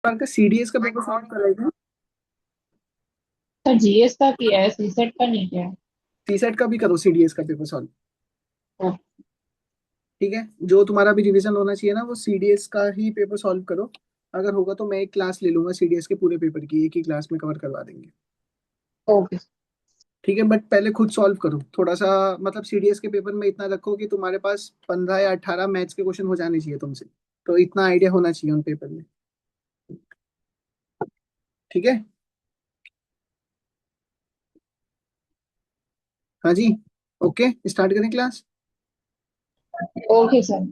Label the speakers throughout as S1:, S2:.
S1: का सीडीएस का paper solve करेगा।
S2: सर जीएस का किया है, सीसेट का नहीं किया है।
S1: सीसेट का भी करो सीडीएस का पेपर सॉल्व।
S2: ओ,
S1: ठीक है, जो तुम्हारा भी रिवीजन होना चाहिए ना वो सीडीएस का ही पेपर सॉल्व करो। अगर होगा तो मैं एक क्लास ले लूंगा सीडीएस के पूरे पेपर की, एक ही क्लास में कवर करवा देंगे।
S2: ओके।
S1: ठीक है, बट पहले खुद सॉल्व करो थोड़ा सा। मतलब सीडीएस के पेपर में इतना रखो कि तुम्हारे पास 15 या 18 मैथ्स के क्वेश्चन हो जाने चाहिए तुमसे। तो इतना आइडिया होना चाहिए उन पेपर में। ठीक है। हाँ जी। ओके, स्टार्ट करें क्लास।
S2: Okay sir.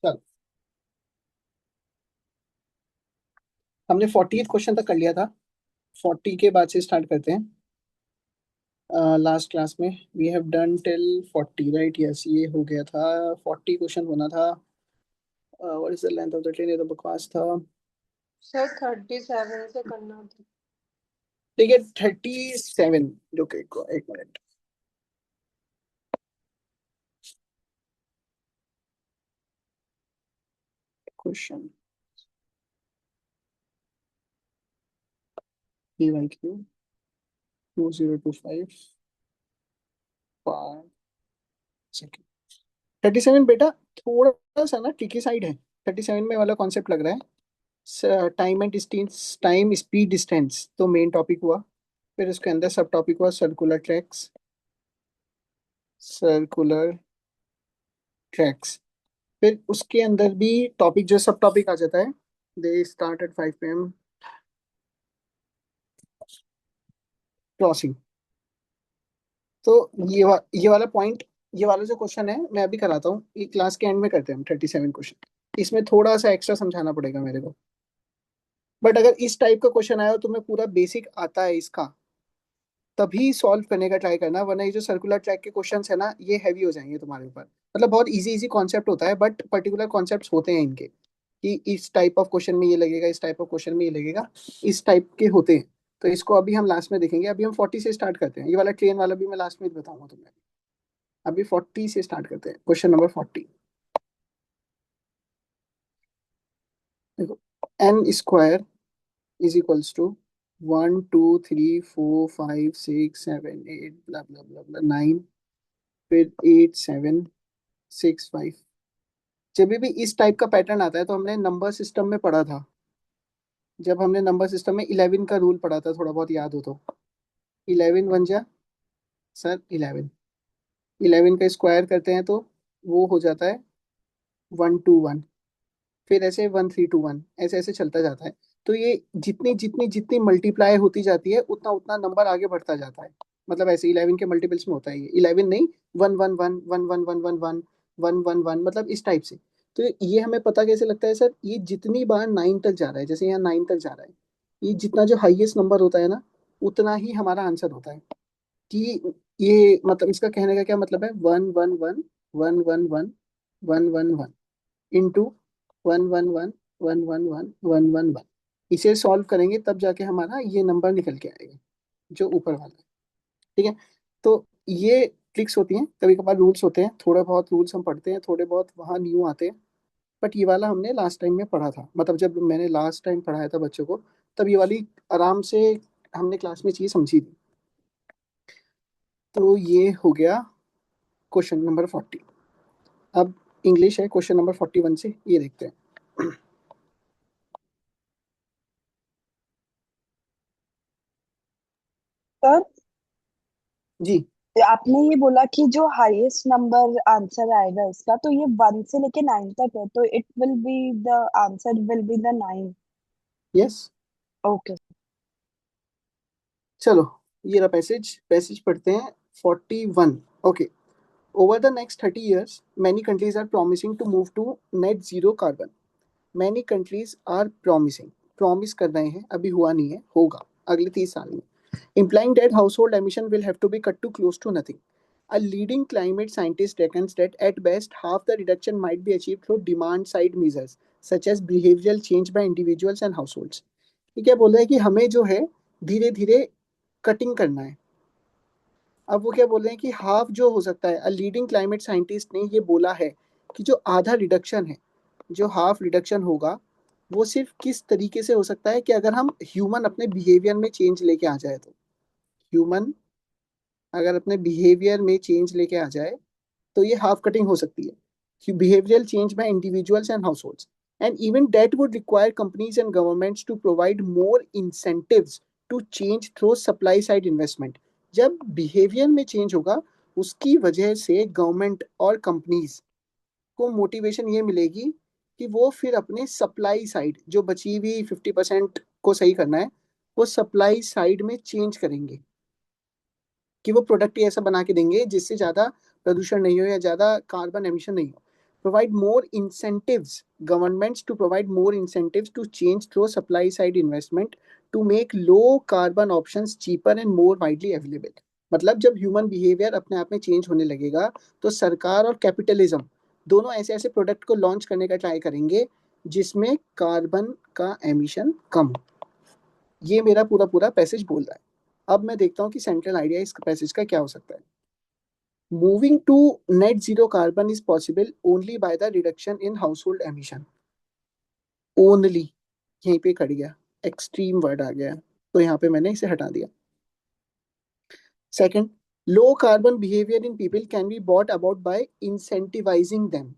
S1: चलो, हमने 48 क्वेश्चन तक कर लिया था। 40 के बाद से स्टार्ट करते हैं। लास्ट क्लास में we have done till 40, right? Yes, ये हो गया था। 40 क्वेश्चन होना था। What is the length of the train, ये तो बकवास था।
S3: सर 37 से करना था।
S1: ठीक है, 37। जो कि एक मिनट। Question P Y Q 2025 second. 37 बेटा थोड़ा सा ना ट्रिकी साइड है। 37 में वाला कॉन्सेप्ट लग रहा है। Time and distance, time speed distance तो मेन टॉपिक हुआ। फिर उसके अंदर सब टॉपिक हुआ सर्कुलर ट्रैक्स। Circular tracks. फिर उसके अंदर भी टॉपिक जो सब टॉपिक आ जाता है। They start at 5 p.m. Crossing. तो ये वाला पॉइंट, ये वाला जो क्वेश्चन है मैं अभी कराता हूँ, ये क्लास के एंड में करते हैं हम 37 क्वेश्चन। इसमें थोड़ा सा एक्स्ट्रा समझाना पड़ेगा मेरे को। बट अगर इस टाइप का क्वेश्चन आया और तुम्हें पूरा बेसिक आता है इसका, तभी सॉल्व करने का ट्राई करना, वरना ये जो सर्कुलर ट्रैक के क्वेश्चंस है ना ये हैवी हो जाएंगे तुम्हारे ऊपर। मतलब बहुत इजी इजी कॉन्सेप्ट होता है बट पर्टिकुलर कॉन्सेप्ट्स होते हैं इनके, कि इस टाइप ऑफ क्वेश्चन में ये लगेगा, इस टाइप ऑफ क्वेश्चन में ये लगेगा, इस टाइप के होते हैं। तो इसको अभी हम लास्ट में देखेंगे। अभी हम 40 से स्टार्ट करते हैं। ये वाला ट्रेन वाला भी मैं लास्ट में बताऊंगा तुम्हें। अभी 40 से स्टार्ट करते हैं, क्वेश्चन नंबर 40। देखो, N square is equals to 1 2 3 4 5 6 7 8 blah blah blah blah 9, फिर 8 7 6 5। जब भी इस टाइप का पैटर्न आता है तो हमने नंबर सिस्टम में पढ़ा था। जब हमने नंबर सिस्टम में 11 का रूल पढ़ा था, थोड़ा बहुत याद हो तो। 11 बन जा सर 11। 11 का स्क्वायर करते हैं तो वो हो जाता है 1 2 1। फिर ऐसे 1 3 2 1, ऐसे ऐसे चलता जाता है। तो ये जितनी जितनी जितनी मल्टीप्लाई होती जाती है उतना उतना नंबर आगे बढ़ता जाता है। मतलब ऐसे 11 के मल्टीपल्स में होता है ये। 11 नहीं, 1 1 1 1 1 1 1 1 1 1, मतलब इस टाइप से। तो ये हमें पता कैसे लगता है सर? ये जितनी बार 9 तक जा रहा है, जैसे यहाँ 9 तक जा रहा है, ये जितना जो हाईएस्ट नंबर होता है ना, उतना ही हमारा आंसर होता है। कि ये मतलब इसका कहने का क्या मतलब है? 1 1 1 1 1 1 1 1 इंटू 1 1 1 1 1 1 1 1। इसे सॉल्व करेंगे तब जाके हमारा ये नंबर निकल के आएगा, जो ऊपर वाला है। ठीक है। तो ये ट्रिक्स होती हैं, कभी कभार रूल्स होते हैं, थोड़ा बहुत रूल्स हम पढ़ते हैं, थोड़े बहुत वहाँ न्यू आते हैं। बट ये वाला हमने लास्ट टाइम में पढ़ा था, मतलब जब मैंने लास्ट टाइम पढ़ाया था बच्चों को, तब ये वाली आराम से हमने क्लास में चीज समझी थी। तो ये हो गया क्वेश्चन नंबर 40। अब इंग्लिश है क्वेश्चन नंबर 41 से, ये देखते हैं।
S3: सर
S1: जी।
S3: आपने ये बोला कि जो हाईएस्ट नंबर आंसर आएगा इसका, तो ये 1 से लेके 9 तक है, तो it will be the answer will be the 9।
S1: Yes.
S3: Okay.
S1: चलो, ये रहा पैसेज। पैसेज पढ़ते हैं 41। Okay. Over the next 30 years, many countries are promising to move to net zero carbon. Many countries are promising, promise कर रहे हैं, अभी हुआ नहीं है, होगा अगले 30 साल में। Implying that household emission will have to be cut to close to nothing. A leading climate scientist reckons that at best half the reduction might be achieved through demand side measures such as behavioral change by individuals and households. ये क्या बोल रहा है कि हमें जो है धीरे धीरे कटिंग करना है। अब वो क्या बोल रहे हैं कि हाफ जो हो सकता है, लीडिंग क्लाइमेट साइंटिस्ट ने ये बोला है कि जो आधा रिडक्शन है, जो हाफ रिडक्शन होगा, वो सिर्फ किस तरीके से हो सकता है कि अगर हम ह्यूमन अपने बिहेवियर में चेंज लेके आ जाए तो, ह्यूमन अगर अपने बिहेवियर में चेंज लेके आ जाए तो ये हाफ कटिंग हो सकती है, behavioural change by individuals and households, and even that would require companies and governments to provide more incentives to change through supply side investment. जब बिहेवियर में चेंज होगा, उसकी वजह से गवर्नमेंट और कंपनीज को मोटिवेशन ये मिलेगी कि वो फिर अपने सप्लाई साइड, जो बची हुई 50% को सही करना है, वो सप्लाई साइड में चेंज करेंगे कि वो प्रोडक्ट ही ऐसा बना के देंगे जिससे ज्यादा प्रदूषण नहीं हो या ज्यादा कार्बन एमिशन नहीं हो। Provide more incentives, governments to provide more incentives to change through supply side investment to make low carbon options cheaper and more widely available. मतलब जब ह्यूमन बिहेवियर अपने आप में चेंज होने लगेगा, तो सरकार और कैपिटलिज्म दोनों ऐसे ऐसे प्रोडक्ट को लॉन्च करने का ट्राई करेंगे जिसमें कार्बन का एमिशन कम हो। ये मेरा पूरा पूरा पैसेज बोल रहा है। अब मैं देखता हूँ कि सेंट्रल आइडिया इस पैसेज का क्या हो सकता है। Moving to net zero carbon is possible only by the reduction in household emission. Only यहीं पे खड़ गया, एक्सट्रीम वर्ड आ गया, तो यहाँ पे मैंने इसे हटा दिया। Second, low carbon behaviour in people can be bought about by incentivising them.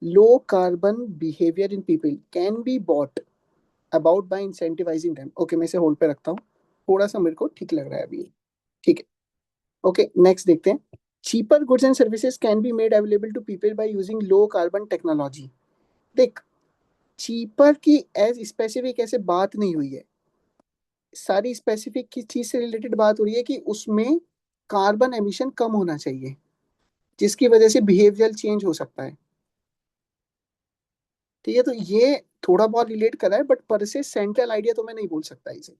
S1: Low carbon behaviour in people can be bought about by incentivising them. Okay, मैं इसे होल्ड पे रखता हूँ, थोड़ा सा मेरे को ठीक लग रहा है अभी। ठीक है, ओके नेक्स्ट देखते हैं। Cheaper goods and services can be made available to people by using low carbon technology. देख, चीपर की एज स्पेसिफिक ऐसे बात नहीं हुई है, सारी स्पेसिफिक किस चीज से रिलेटेड बात हो रही है कि उसमें कार्बन एमिशन कम होना चाहिए, जिसकी वजह से बिहेवियर चेंज हो सकता है। ठीक है, तो ये थोड़ा बहुत रिलेट करा है, बट पर से सेंट्रल आइडिया तो मैं नहीं बोल सकता इसे।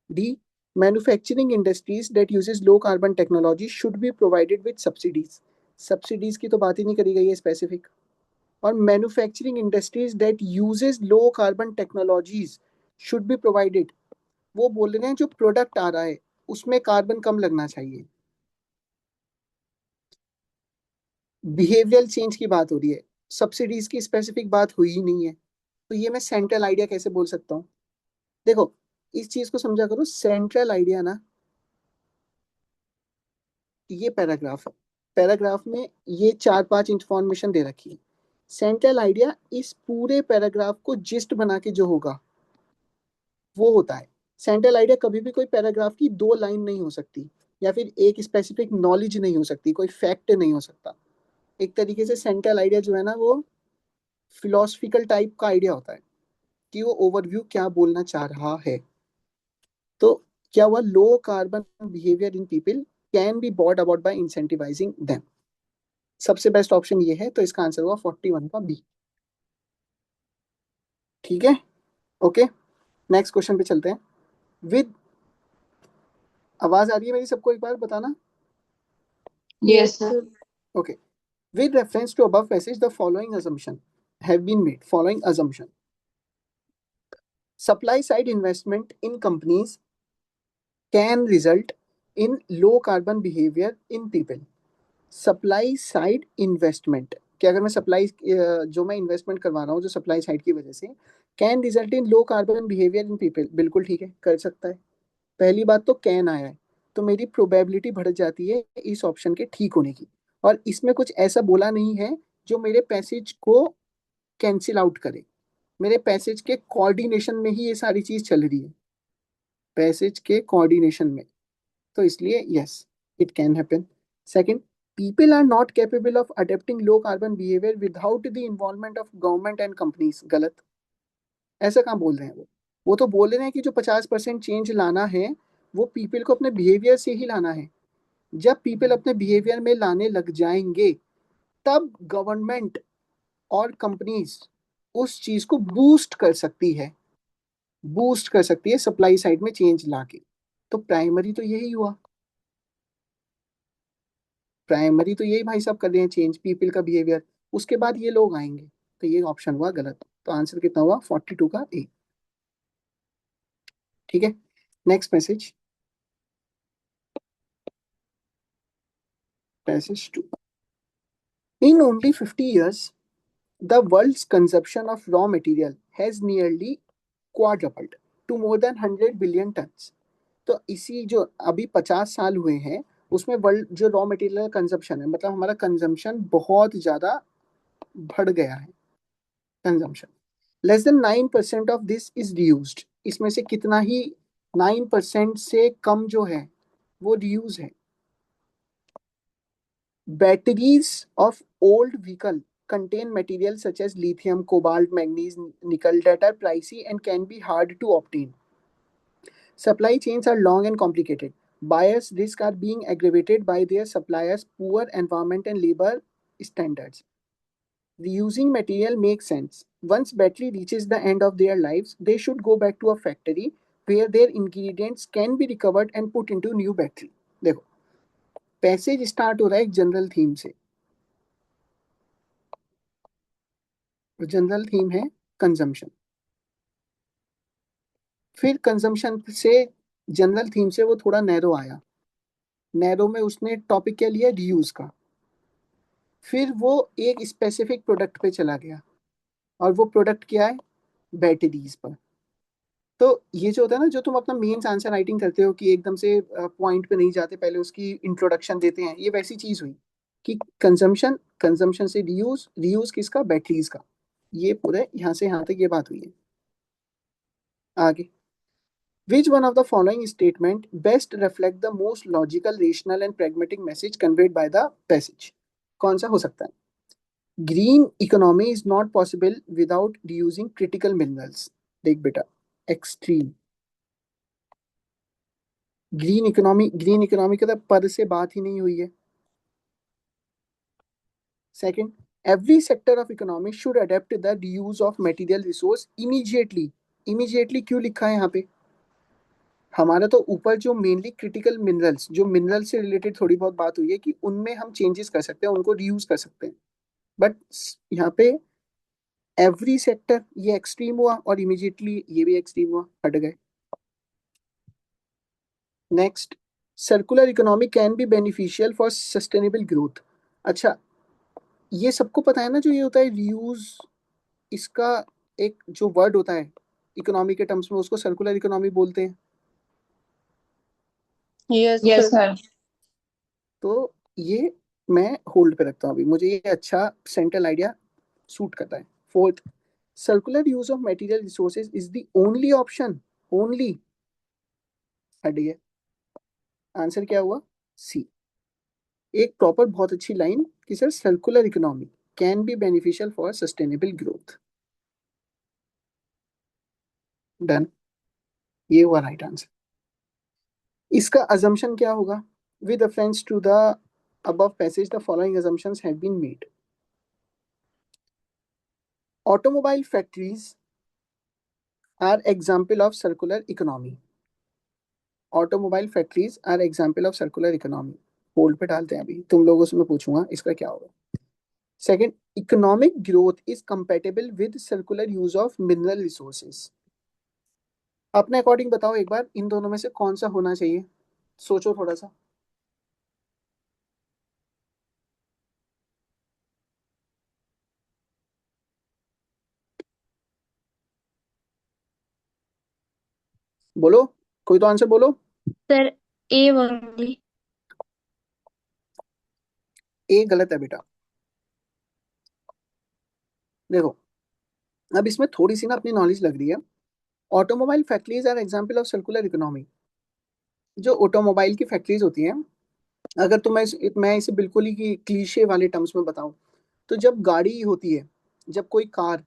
S1: D, manufacturing industries that uses low carbon technology should be provided with subsidies. Subsidies की तो बात ही नहीं करी गई है स्पेसिफिक। और manufacturing industries that uses low carbon technologies should be provided, वो बोल रहे हैं जो प्रोडक्ट आ रहा है उसमें कार्बन कम लगना चाहिए। बिहेवियरल चेंज की बात हो रही है, सब्सिडीज की स्पेसिफिक बात हुई ही नहीं है, तो ये मैं सेंट्रल आइडिया कैसे बोल सकता हूँ। देखो, इस चीज को समझा करो, सेंट्रल आइडिया ना, ये पैराग्राफ है, पैराग्राफ में ये 4-5 इंफॉर्मेशन दे रखी है। सेंट्रल आइडिया इस पूरे पैराग्राफ को जिस्ट बना के जो होगा वो होता है सेंट्रल आइडिया। कभी भी कोई पैराग्राफ की 2 लाइन नहीं हो सकती, या फिर एक स्पेसिफिक नॉलेज नहीं हो सकती, कोई फैक्ट नहीं हो सकता। एक तरीके से सेंट्रल आइडिया जो है ना, वो फिलोसफिकल टाइप का आइडिया होता है कि वो ओवरव्यू क्या बोलना चाह रहा है। तो क्या हुआ, low carbon behaviour in people can be bought about by incentivising them. सबसे बेस्ट ऑप्शन ये है, तो इसका आंसर हुआ 41 का बी। ठीक है, ओके नेक्स्ट क्वेश्चन पे चलते हैं। विद, आवाज आ रही है मेरी सबको, एक बार बताना।
S2: Yes sir.
S1: Okay, with reference to above passage the following assumption have been made. Following assumption: supply side investment in companies can result in low carbon behavior in people. Supply side investment, कि अगर मैं supply, जो मैं investment करवा रहा हूँ जो supply side की वजह से, can result in low carbon behaviour in people, बिल्कुल ठीक है, कर सकता है। पहली बात तो कैन आया है, तो मेरी प्रोबेबिलिटी बढ़ जाती है इस ऑप्शन के ठीक होने की। और इसमें कुछ ऐसा बोला नहीं है जो मेरे पैसेज को कैंसिल आउट करे, मेरे पैसेज के कोऑर्डिनेशन में ही ये सारी चीज चल रही है, पैसेज के कोऑर्डिनेशन में, तो इसलिए yes, it can happen. Second, people are not capable of adapting low carbon behavior without the involvement of government and companies। गलत, ऐसा कहाँ बोल रहे हैं वो तो बोल रहे हैं कि जो 50% चेंज लाना है वो पीपल को अपने बिहेवियर से ही लाना है। जब पीपल अपने बिहेवियर में लाने लग जाएंगे, तब गवर्नमेंट और कंपनीज उस चीज को बूस्ट कर सकती है, बूस्ट कर सकती है सप्लाई साइड में चेंज लाके। तो प्राइमरी तो यही हुआ, प्राइमरी तो यही भाई साहब कर रहे हैं, चेंज पीपल का बिहेवियर, उसके बाद ये लोग आएंगे। तो ये ऑप्शन हुआ गलत, तो आंसर कितना हुआ 42 का ए। ठीक है, next message. passage 2. In only 50 years, the world's consumption of raw material has nearly quadrupled to more than 100 billion tons. तो इसी जो अभी 50 साल हुए हैं उसमें वर्ल्ड जो रॉ मटेरियल कंजप्शन है, मतलब हमारा कंजम्पशन बहुत ज्यादा बढ़ गया है. Consumption less than 9% of this is रियूज्ड. इसमें से कितना ही 9% से कम जो है वो रियूज है. Batteries of old vehicle contain materials such as lithium, cobalt, manganese, nickel that are pricey and can be hard to obtain. Supply chains are long and complicated. Buyers' risk are being aggravated by their suppliers' poor environment and labor standards. Reusing material makes sense. Once battery reaches the end of their lives, they should go back to a factory where their ingredients can be recovered and put into new battery. देखो, passage start हो रहा है एक general theme से. General theme है consumption. फिर consumption से general theme से वो थोड़ा नैरो आया. नैरो में उसने टॉपिक क्या लिया, रीयूज का. फिर वो एक स्पेसिफिक प्रोडक्ट पे चला गया और वो प्रोडक्ट क्या है, बैटरीज पर. तो ये जो होता है ना, जो तुम अपना मेंस आंसर राइटिंग करते हो कि एकदम से पॉइंट पे नहीं जाते, पहले उसकी इंट्रोडक्शन देते हैं, ये वैसी चीज हुई कि कंजम्पशन, कंजम्पशन से रीयूज, रीयूज किसका, बैटरीज का. ये पूरे यहाँ से यहाँ तक ये बात हुई है. आगे, which one of the following statement best reflect the most logical, rational and pragmatic message conveyed by the passage? कौन सा हो सकता है? Green economy is not possible without reusing critical minerals. देख बेटा, extreme. Green economy, green economy के तो पद से बात ही नहीं हुई है. Second, every sector of economy should adapt the reuse of material resource immediately. Immediately क्यों लिखा है यहाँ पे? हमारा तो ऊपर जो मेनली क्रिटिकल मिनरल्स, जो मिनरल से रिलेटेड थोड़ी बहुत बात हुई है कि उनमें हम चेंजेस कर सकते हैं, उनको रीयूज कर सकते हैं. बट यहाँ पे एवरी सेक्टर, ये एक्सट्रीम हुआ और इमीडिएटली ये भी एक्सट्रीम हुआ, हट गए. Next, circular economy can be beneficial for sustainable growth. अच्छा, ये सबको पता है ना, जो ये होता है रीयूज, इसका एक जो वर्ड होता है इकोनॉमी के टर्म्स में, उसको सर्कुलर इकोनॉमी बोलते हैं.
S2: Yes
S3: yes
S2: sir.
S1: तो ये मैं होल्ड पे रखता हूँ अभी, मुझे ये अच्छा सेंट्रल आइडिया सूट करता है. Fourth, circular use of material resources is the only option. Only हट गया. आंसर क्या हुआ, सी. एक प्रॉपर बहुत अच्छी लाइन कि sir circular economy can be beneficial for sustainable growth. Done, ये हुआ राइट आंसर. इसका अजम्पशन क्या होगा? With reference to the above passage the following assumptions have been made. Automobile factories are example of circular economy. Automobile factories are example of circular economy. Hold पे डालते हैं अभी, तुम लोगों से मैं पूछूंगा इसका क्या होगा. Second, economic growth is compatible with circular use of mineral resources. अपने अकॉर्डिंग बताओ एक बार, इन दोनों में से कौन सा होना चाहिए? सोचो थोड़ा सा. बोलो, कोई तो आंसर बोलो.
S4: Sir A only.
S1: ए गलत है बेटा. देखो, अब इसमें थोड़ी सी ना अपनी नॉलेज लग रही है. Automobile factories are example of circular economy. जो ऑटोमोबाइल की फैक्ट्रीज होती हैं, अगर तो मैं इसे बिल्कुल ही क्लीशे वाले टर्म्स में बताऊं, तो जब गाड़ी होती है, जब कोई car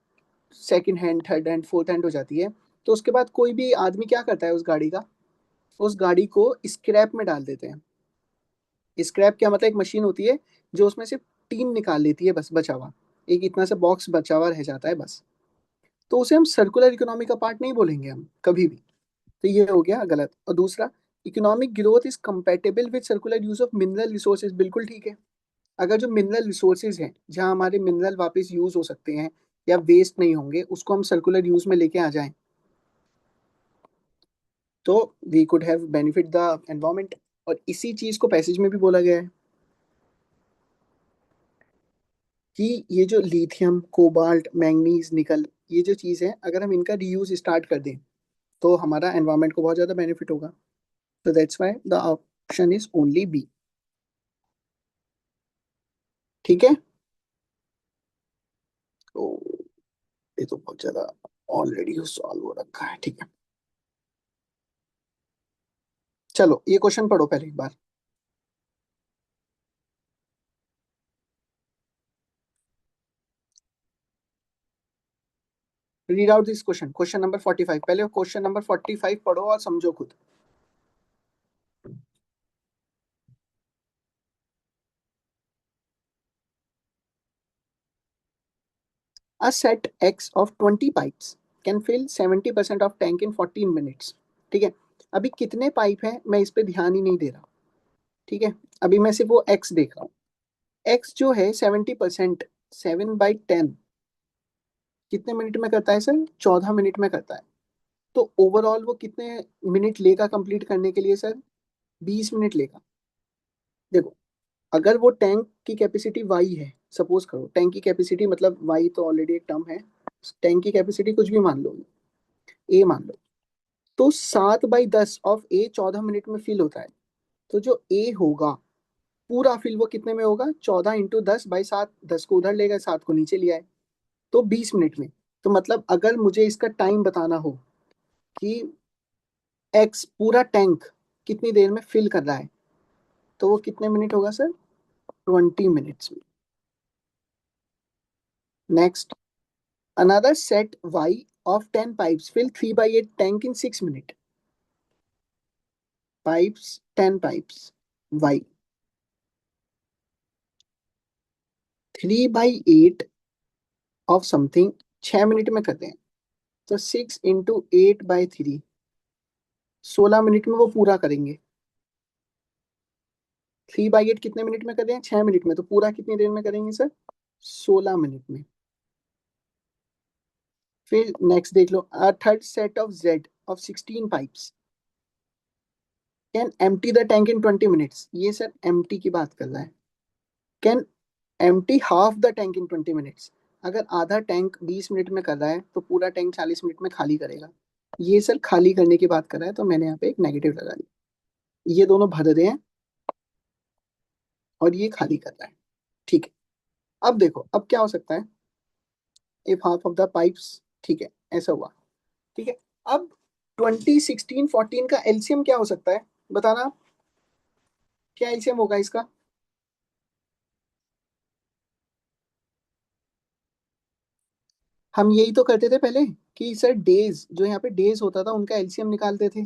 S1: second hand, third hand, fourth hand हो जाती है, तो उसके बाद कोई भी आदमी क्या करता है उस गाड़ी का, उस गाड़ी को स्क्रैप में डाल देते हैं. स्क्रैप क्या मतलब, एक मशीन होती है जो उसमें से टीन निकाल लेती है, बस बचा हुआ एक इतना सा बॉक्स बचा हुआ रह जाता है बस. तो उसे हम सर्कुलर इकोनॉमी का पार्ट नहीं बोलेंगे हम कभी भी. तो ये हो गया गलत. और दूसरा, economic growth is compatible with circular use of mineral resources. बिल्कुल ठीक है. अगर जो मिनरल रिसोर्सेज हैं, जहां हमारे मिनरल वापस यूज हो सकते हैं या वेस्ट नहीं होंगे, उसको हम सर्कुलर यूज में लेके आ जाएं, तो we could have benefit the environment. और इसी चीज को पैसेज में भी बोला गया है. कि ये जो लिथियम, कोबाल्ट, मैंगनीज, निकल, ये जो चीज है, अगर हम इनका रीयूज स्टार्ट कर दें तो हमारा एनवायरनमेंट को बहुत ज्यादा बेनिफिट होगा। तो that's why the option is only B. ठीक है, तो ये तो बहुत ज्यादा ऑलरेडी सॉल्व हो रखा है। ठीक है, चलो ये क्वेश्चन पढ़ो पहले एक बार। Read out this question, question number 45। पहले क्वेश्चन नंबर 45 पढ़ो और समझो खुद। A set X of 20 pipes can fill 70% of tank in 14 minutes। ठीक है, अभी कितने पाइप हैं मैं इस पे ध्यान ही नहीं दे रहा। ठीक है, अभी मैं सिर्फ वो X देख रहा हूँ। X जो है 70%, 7/10 कितने मिनट में करता है सर? 14 मिनट में करता है। तो ओवरऑल वो कितने मिनट लेगा कंप्लीट करने के लिए सर? 20 मिनट लेगा। देखो, अगर वो टैंक की कैपेसिटी वाई है, सपोज करो टैंक की कैपेसिटी, मतलब वाई तो ऑलरेडी एक टर्म है, टैंक की कैपेसिटी कुछ भी मान लो, ए मान लो, तो 7/10 ऑफ ए 14 मिनट में फिल होता है। तो जो ए होगा पूरा फिल वो कितने में होगा? 14 × 10/7, 10 को उधर लेगा, 7 को नीचे लिया है, तो 20 मिनट में। तो मतलब अगर मुझे इसका टाइम बताना हो कि एक्स पूरा टैंक कितनी देर में फिल कर रहा है, तो वो कितने मिनट होगा सर? 20 मिनट्स में। Next, another set y of 10 pipes fill 3/8 tank in 6 minutes। pipes, 10 pipes, y 3/8 of something 6 minute में करते हैं, तो 6 × 8/3 16 मिनट में वो पूरा करेंगे। 3/8 कितने मिनट में कर रहे हैं? 6 मिनट में, तो पूरा कितनी देर में करेंगे सर? 16 मिनट में। फिर नेक्स्ट देख लो, a third set of z of 16 pipes can empty the tank in 20 minutes। ये सर empty की बात कर रहा है। can empty half the tank in 20 minutes। अगर आधा टैंक 20 मिनट में कर रहा है तो पूरा टैंक 40 मिनट में खाली करेगा। ये सर खाली करने की बात कर रहा है, तो मैंने यहाँ पे एक नेगेटिव लगा दिया। ये दोनों भर रहे हैं और ये खाली कर रहा है। ठीक है, अब देखो अब क्या हो सकता है, if half of the pipes, ठीक है ऐसा हुआ। ठीक है, अब 20, 16, 14 का एलसीएम क्या हो सकता है बताना, क्या एलसीएम होगा इसका? हम यही तो करते थे पहले कि सर डेज, जो यहाँ पे डेज होता था उनका एलसीएम निकालते थे,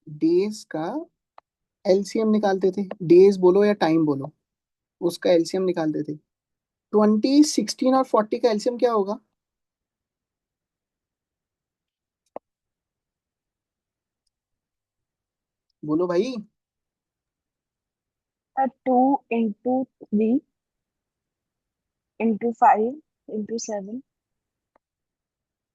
S1: डेज का एलसीएम निकालते थे, डेज बोलो या टाइम बोलो, उसका एलसीएम निकालते थे। 20, 16 और 40 का एलसीएम क्या होगा? बोलो भाई।
S3: 2 × 3 × 5 × 7।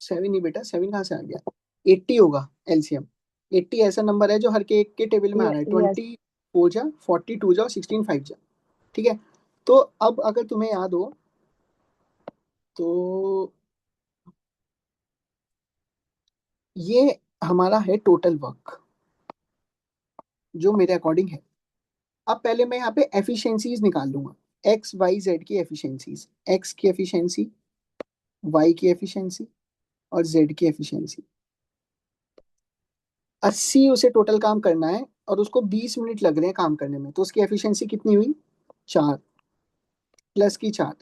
S1: 7 ही बेटा, 7 कहाँ से आ गया? 80 होगा एलसीएम। 80 ऐसा नंबर है जो हर के एक के टेबल में आ रहा है।
S3: यस
S1: 20 4 जा, 42 जा, 16 5 जा। ठीक है, तो अब अगर तुम्हें याद हो तो ये हमारा है टोटल वर्क जो मेरे अकॉर्डिंग है। अब पहले मैं यहाँ पे एफिशिएंसीज निकाल लूंगा, एक्स वाई जेड की एफिशिएंसीज, एक्स की एफिशिएंसी, वाई की एफिशिएंसी और जेड की एफिशिएंसी। 80 उसे टोटल काम करना है और उसको 20 मिनट लग रहे हैं काम करने में, तो उसकी एफिशिएंसी कितनी हुई? 4 प्लस की 4।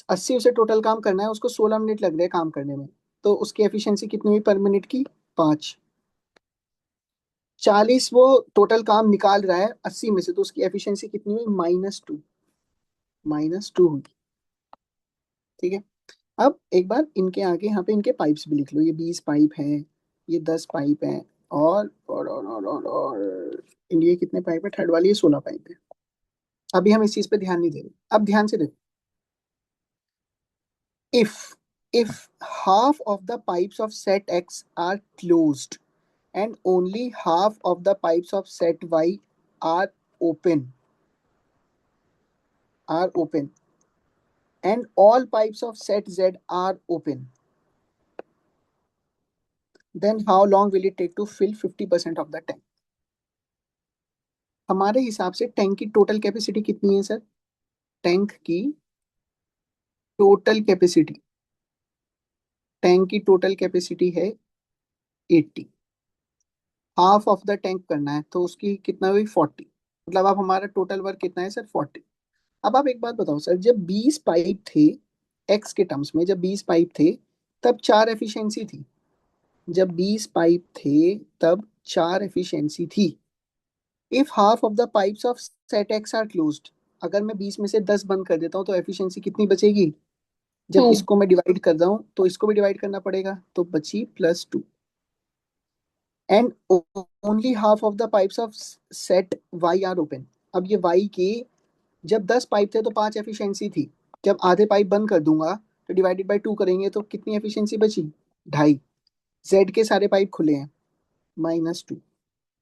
S1: 80 उसे टोटल काम करना है, उसको 16 मिनट लग रहे हैं काम करने में, तो उसकी एफिशिएंसी कितनी हुई पर मिनट की? 5। 40 वो टोटल काम निकाल रहा है 80 में से, तो उसकी एफिशिएंसी कितनी हुई? -2। -2 हुई। ठीक है, अब एक बार इनके आगे यहाँ पे इनके पाइप्स भी लिख लो, ये 20 पाइप हैं, ये 10 पाइप हैं, और ये कितने पाइप है? थर्ड वाली ये 16 पाइप है। अभी हम इस चीज पे ध्यान नहीं दे रहे, अब ध्यान से देखो। if half of the pipes of set X are closed and only half of the pipes of set Y are open, and all pipes of set Z are open, then how long will it take to fill 50% of the tank? हमारे हिसाब से tank की total capacity कितनी है sir? Tank की total capacity, tank की total capacity है 80, half of the tank करना है तो उसकी कितना हुई 40, मतलब अब हमारा टोटल वर्क कितना है सर 40। अब आप एक बात बताओ सर, जब 20 पाइप थे, एक्स के टर्म्स में जब 20 पाइप थे तब 4 एफिशिएंसी थी, जब 20 पाइप थे तब 4 एफिशिएंसी थी। If half of the pipes of set X are closed, अगर मैं 20 में से 10 बंद कर देता हूँ तो एफिशिएंसी कितनी बचेगी? जब
S2: 2.
S1: इसको मैं डिवाइड कर रहा हूँ तो इसको भी डिवाइड करना पड़ेगा, तो बची +2। And only half of the pipes of set Y are open. अब ये वाई के जब 10 पाइप थे तो 5 एफिशिएंसी थी, जब आधे पाइप बंद कर दूंगा तो डिवाइडेड बाय 2 करेंगे तो कितनी एफिशिएंसी बची? 2.5। जेड के सारे पाइप खुले हैं, -2।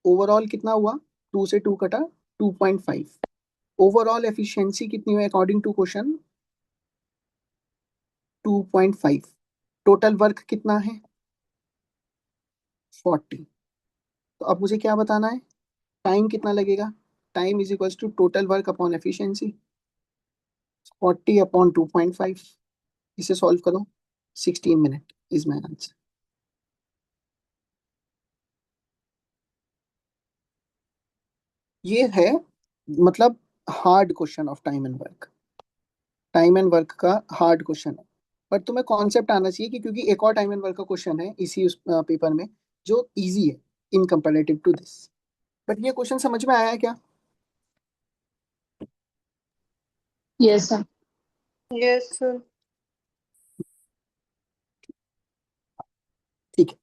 S1: ओवरऑल कितना हुआ? 2 से 2 कटा, 2.5। ओवरऑल एफिशिएंसी कितनी हुई according to question? 2.5। Total work कितना है? 40। तो अब मुझे क्या बताना है? टाइम कितना लगेगा? Time is equals to total work upon efficiency, 40 upon 2.5। इसे सॉल्व करो, 16 मिनट इज माय आंसर। ये है मतलब hard question of time and work, time and work का हार्ड क्वेश्चन है। पर तुम्हें कॉन्सेप्ट आना चाहिए कि क्योंकि एक और टाइम एंड वर्क का क्वेश्चन है इसी उस पेपर में जो इजी है इन कंपैरेटिव टू दिस। बट ये क्वेश्चन समझ में आया है क्या?
S2: Yes, sir.
S5: Yes, sir.
S1: ठीक है,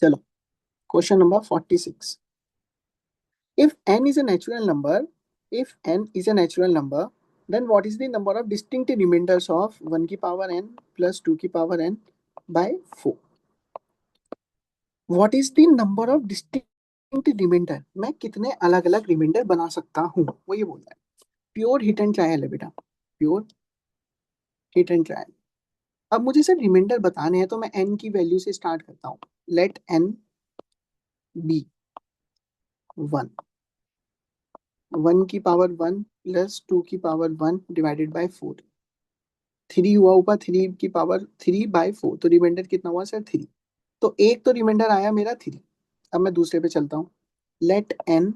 S1: चलो question number 46। If n is a natural number, if n is a natural number, then what is the number of distinct remainders of 1 की power n plus 2 की power n by 4? What is the number of distinct remainder? मैं कितने अलग अलग reminder बना सकता हूँ, वो ये बोल रहा है। प्योर हिट एंड ट्रायल है बेटा, प्योर हिट एंड ट्रायल। अब मुझे सर रिमाइंडर बताने हैं तो मैं n की वैल्यू से स्टार्ट करता हूँ। लेट n बी 1, 1 की पावर 1 प्लस 2 की पावर 1 डिवाइडेड बाय 4। 3 हुआ ऊपर, 3 की पावर 3/4, तो रिमाइंडर कितना हुआ सर 3। तो एक तो रिमाइंडर आया मेरा 3। अब मैं दूसरे पे चलता हूँ। लेट n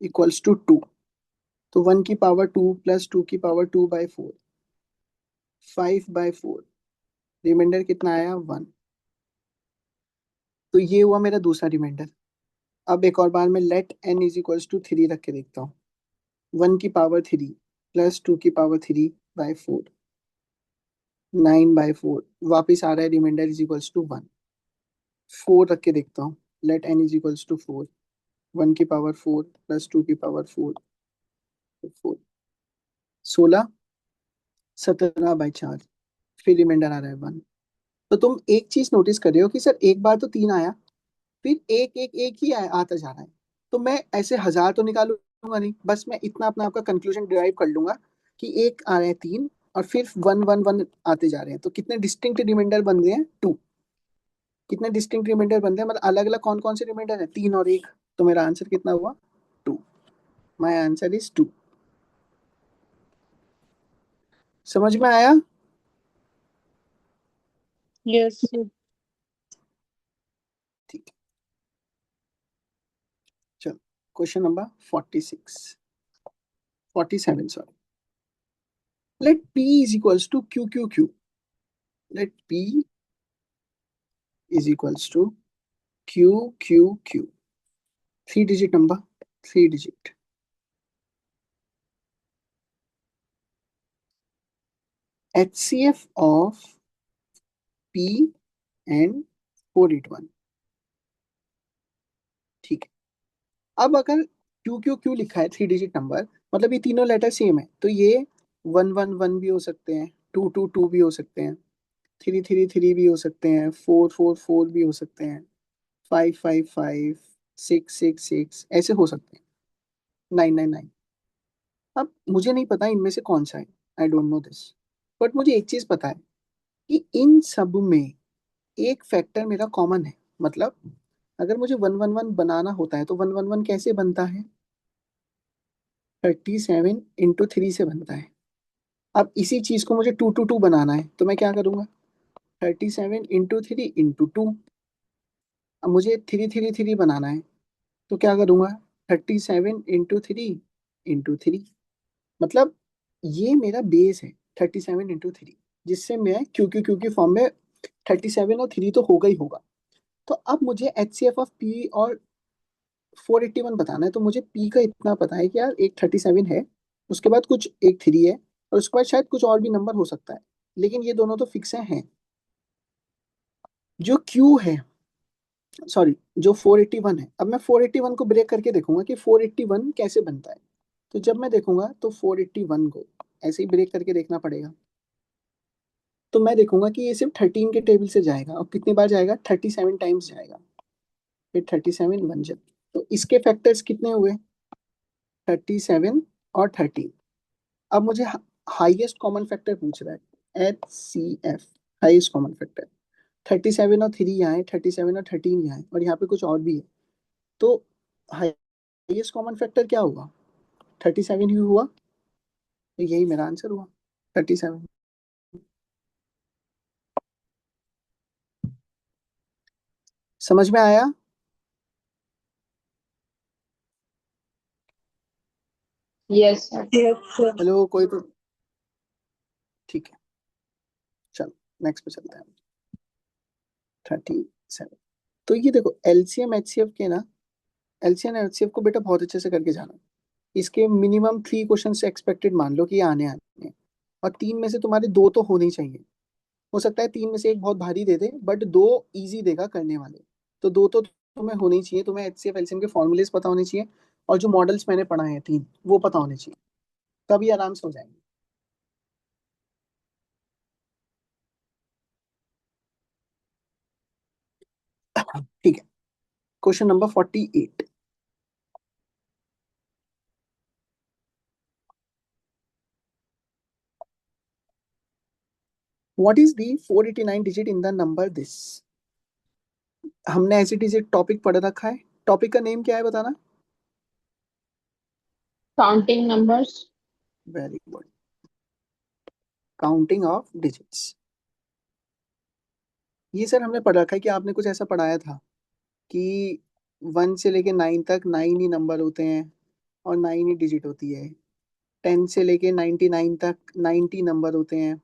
S1: इक्वल्स टू 2, तो 1 की पावर 2 प्लस 2 की पावर 2/4, 5/4, रिमाइंडर कितना आया 1। तो ये हुआ मेरा दूसरा रिमाइंडर। अब एक और बार मैं let n is equals to 3 रख के देखता हूँ। 1 की पावर 3 प्लस 2 की पावर 3/4, 9/4, वापिस आ रहा है रिमाइंडर इज इक्वल्स टू 1। 4 रख के देखता हूँ। Let n is equals to 4, 1 की पावर 4 प्लस 2 की पावर 4, 4, 16, 17/4, फिर रिमाइंडर आ रहा है 1। तो तुम एक चीज नोटिस कर रहे हो कि सर एक बार तो 3 आया, फिर एक एक एक ही आता जा रहा है। तो मैं ऐसे 1000 तो निकालूंगा नहीं, बस मैं इतना अपना आपका कंक्लूजन डिराइव कर लूंगा कि एक आ रहे हैं 3 और फिर 1 1 1 आते जा रहे हैं। तो कितने डिस्टिंक्ट रिमाइंडर बन रहे हैं? 2। कितने डिस्टिंक्ट रिमाइंडर बन रहे हैं, मतलब अलग अलग कौन कौन से रिमाइंडर है? 3 और 1। तो मेरा आंसर कितना हुआ? 2। My answer is 2। समझ में आया?
S5: Yes, sir.
S1: ठीक है, चलो question number 47 sorry. Let p is equals to q q q। Let p is equals to q q q। 3 digit number, 3 digit. HCF of p and 481। ठीक है, अब अगर क्यू क्यू क्यू लिखा है 3 digit number, मतलब ये तीनों letter same है, तो ये 1 1 1 भी हो सकते हैं, 2 2 2 भी हो सकते हैं, 3 3 3 भी हो सकते हैं, 4 4 4 भी हो सकते हैं, 5 5 5, 6 6 6 ऐसे हो सकते हैं, 9 9 9। अब मुझे नहीं पता इनमें से कौन सा है। I don't know this, but मुझे एक चीज पता है कि इन सब में एक फैक्टर मेरा कॉमन है। मतलब अगर मुझे 111 बनाना होता है तो 111 कैसे बनता है? 37 × 3 से बनता है। अब इसी चीज को मुझे 2 to 2 बनाना है तो मैं क्या करूंगा? 37 × 3 × 2। अब मुझे 3 3 3 बनाना है तो क्या करूंगा? 37 × 3 × 3। मतलब ये मेरा बेस है 37 × 3, जिससे मैं क्योंकि फॉर्म में 37 और 3 तो होगा ही होगा। तो अब मुझे HCF और 481 बताना है। तो मुझे P का इतना पता है कि यार एक 37 है, उसके बाद कुछ एक 3 है, और उसके बाद शायद कुछ और भी नंबर हो सकता है, लेकिन ये दोनों तो फिक्स हैं। जो Q है, सॉरी, जो 481 है, अब मैं 481 को ब्रेक करके देखूंगा कि 481 कैसे बनता है। तो जब मैं देखूंगा तो 481 को ऐसे ही ब्रेक करके देखना पड़ेगा। तो मैं देखूंगा कि ये सिर्फ 13 के टेबल से जाएगा, और कितनी बार जाएगा? 37 टाइम्स जाएगा। फिर 37 बन जाए तो इसके फैक्टर्स कितने हुए? 37 और 13। अब मुझे हाईएस्ट कॉमन फैक्टर पूछ रहा है, HCF, हाईएस्ट कॉमन फैक्टर। 37 और 3 यहाँ है, 37 और 13 यहाँ है, और यहाँ पे कुछ और भी है। तो हाईएस्ट कॉमन फैक्टर क्या हुआ? 37 ही हुआ। तो यही मेरा आंसर हुआ, 37। समझ में आया?
S2: Yes sir.
S5: Yes, sir.
S1: Hello, कोई तो? ठीक है, चलो नेक्स्ट पे चलते हैं। 37। तो ये देखो, एलसीएम एचसीएफ के ना, एलसीएम एचसीएफ को बेटा बहुत अच्छे से करके जाना। इसके मिनिमम 3 क्वेश्चन से एक्सपेक्टेड मान लो कि ये आने आने हैं। और 3 में से तुम्हारे 2 तो होने ही चाहिए। हो सकता है 3 में से एक बहुत भारी दे दे, बट 2 इजी देगा करने वाले। तो 2 तो तुम्हें होने ही चाहिए। तुम्हें एचसीएफ एलसीएम के फॉर्मूलेस पता होने चाहिए, और जो मॉडल्स मैंने पढ़ाए हैं 3, वो पता होने चाहिए, तभी आराम से हो जाएंगे। ठीक है, question number 48। What is the 489 digit in the number this? हमने ऐसे डिजिट टॉपिक पढ़ रखा है। टॉपिक का नेम क्या है बताना?
S2: Counting numbers.
S1: Very good, counting of digits. ये सर हमने पढ़ रखा है कि आपने कुछ ऐसा पढ़ाया था कि 1 से लेके 9 तक 9 ही नंबर होते हैं, और 9 ही डिजिट होती है। 10 से लेके 99 तक 90 नंबर होते हैं,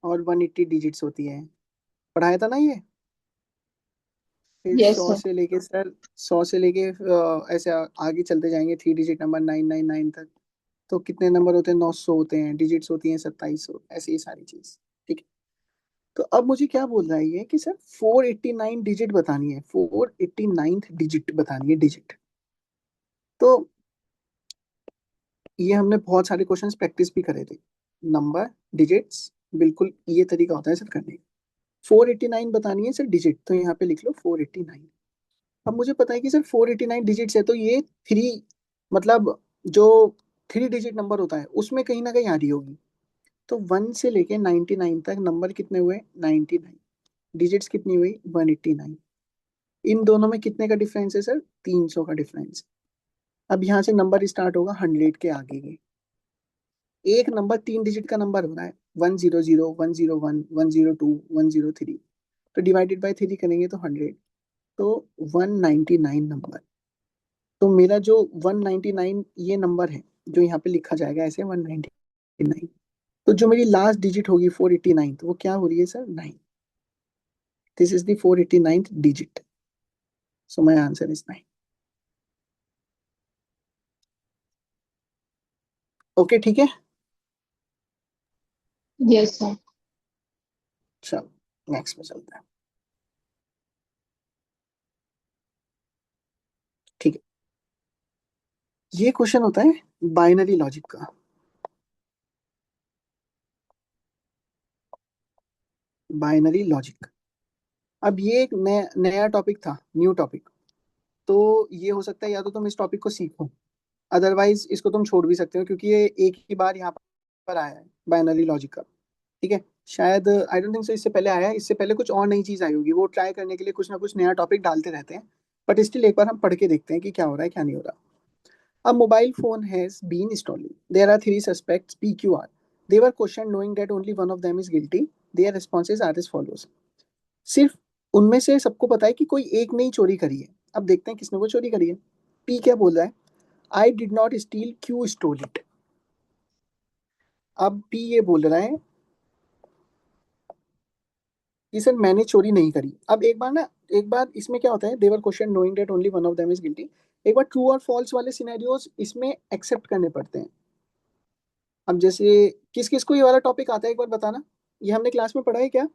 S1: और 180 डिजिट्स होती है। पढ़ाया था ना ये? फिर
S2: यस
S1: 100
S2: सर।
S1: से लेके सर, 100 से लेके ऐसे आगे चलते जाएंगे 3 डिजिट नंबर 999 तक। तो कितने नंबर होते हैं? 900 होते हैं, डिजिट्स होती हैं 2700, ऐसे ही सारी चीज। ठीक है, तो अब मुझे क्या बोल रहा है ये कि सर 489 डिजिट बतानी है, 489th डिजिट बतानी है, डिजिट। तो ये हमने बहुत सारे क्वेश्चंस प्रैक्टिस भी करे थे। नंबर, डिजिट्स, बिल्कुल ये तरीका होता है सर करने का। 489 बतानी है सर डिजिट, तो यहाँ पे लिख लो 489। अब मुझे पता है कि सर 489 डिजिट्स है, तो ये 3, मतलब जो 3 डिजिट नंबर होता है उसमें कहीं ना कहीं आ रही होगी। तो 1 से लेके 99 तक नंबर कितने हुए? 99। डिजिट्स कितनी हुई? 189। इन दोनों में कितने का डिफरेंस है सर? 300 का डिफरेंस। अब यहाँ से नंबर स्टार्ट होगा 100 के आगे के। एक नंबर 3 डिजिट का नंबर हो रहा है, 100, 101, 102, 103। तो डिवाइडेड बाय 3 करेंगे तो 100, तो 199 नंबर। तो मेरा जो 199 ये नंबर है, जो यहाँ पे लिखा जाएगा ऐसे 199, तो जो मेरी लास्ट डिजिट होगी 489, तो वो क्या हो रही है sir? 9। This is the 489th digit, so my answer is 9। Okay, ठीक है,
S2: यस सर।
S1: चलो नेक्स्ट में चलते हैं। ठीक है, ये क्वेश्चन होता है बाइनरी लॉजिक का। बाइनरी लॉजिक, अब ये एक नया नया टॉपिक था, न्यू टॉपिक। तो ये हो सकता है या तो तुम इस टॉपिक को सीखो, अदरवाइज इसको तुम छोड़ भी सकते हो, क्योंकि ये एक ही बार यहाँ पर आया है बाइनरी लॉजिक का, ठीक है। शायद आई डोंट थिंक सो इससे पहले आया है, इससे पहले कुछ और नई चीज आई होगी, वो ट्राई करने के लिए कुछ ना कुछ नया टॉपिक डालते रहते हैं। बट स्टिल एक बार हम पढ़ के देखते हैं कि क्या हो रहा है क्या नहीं हो रहा। A mobile phone has been stolen. There are three suspects, PQR. They were questioned knowing that only one of them is guilty. Their responses are as follows. सिर्फ उनमें से सबको पता है कि कोई एक ने ही चोरी करी है। अब देखते हैं किसने वो चोरी करी है। पी क्या बोल रहा है? I did not steel, Q stall it. अब पी ये बोल रहा है कि सर मैंने चोरी नहीं करी। अब एक बार इसमें क्या होता है, they were question knowing that only one of them is guilty. एक बार ट्रू और फॉल्स वाले सिनेरियोज इसमें एक्सेप्ट करने पड़ते हैं। अब जैसे किस किस को ये वाला टॉपिक आता है एक बार बताना, ये हमने क्लास में पढ़ा है क्या?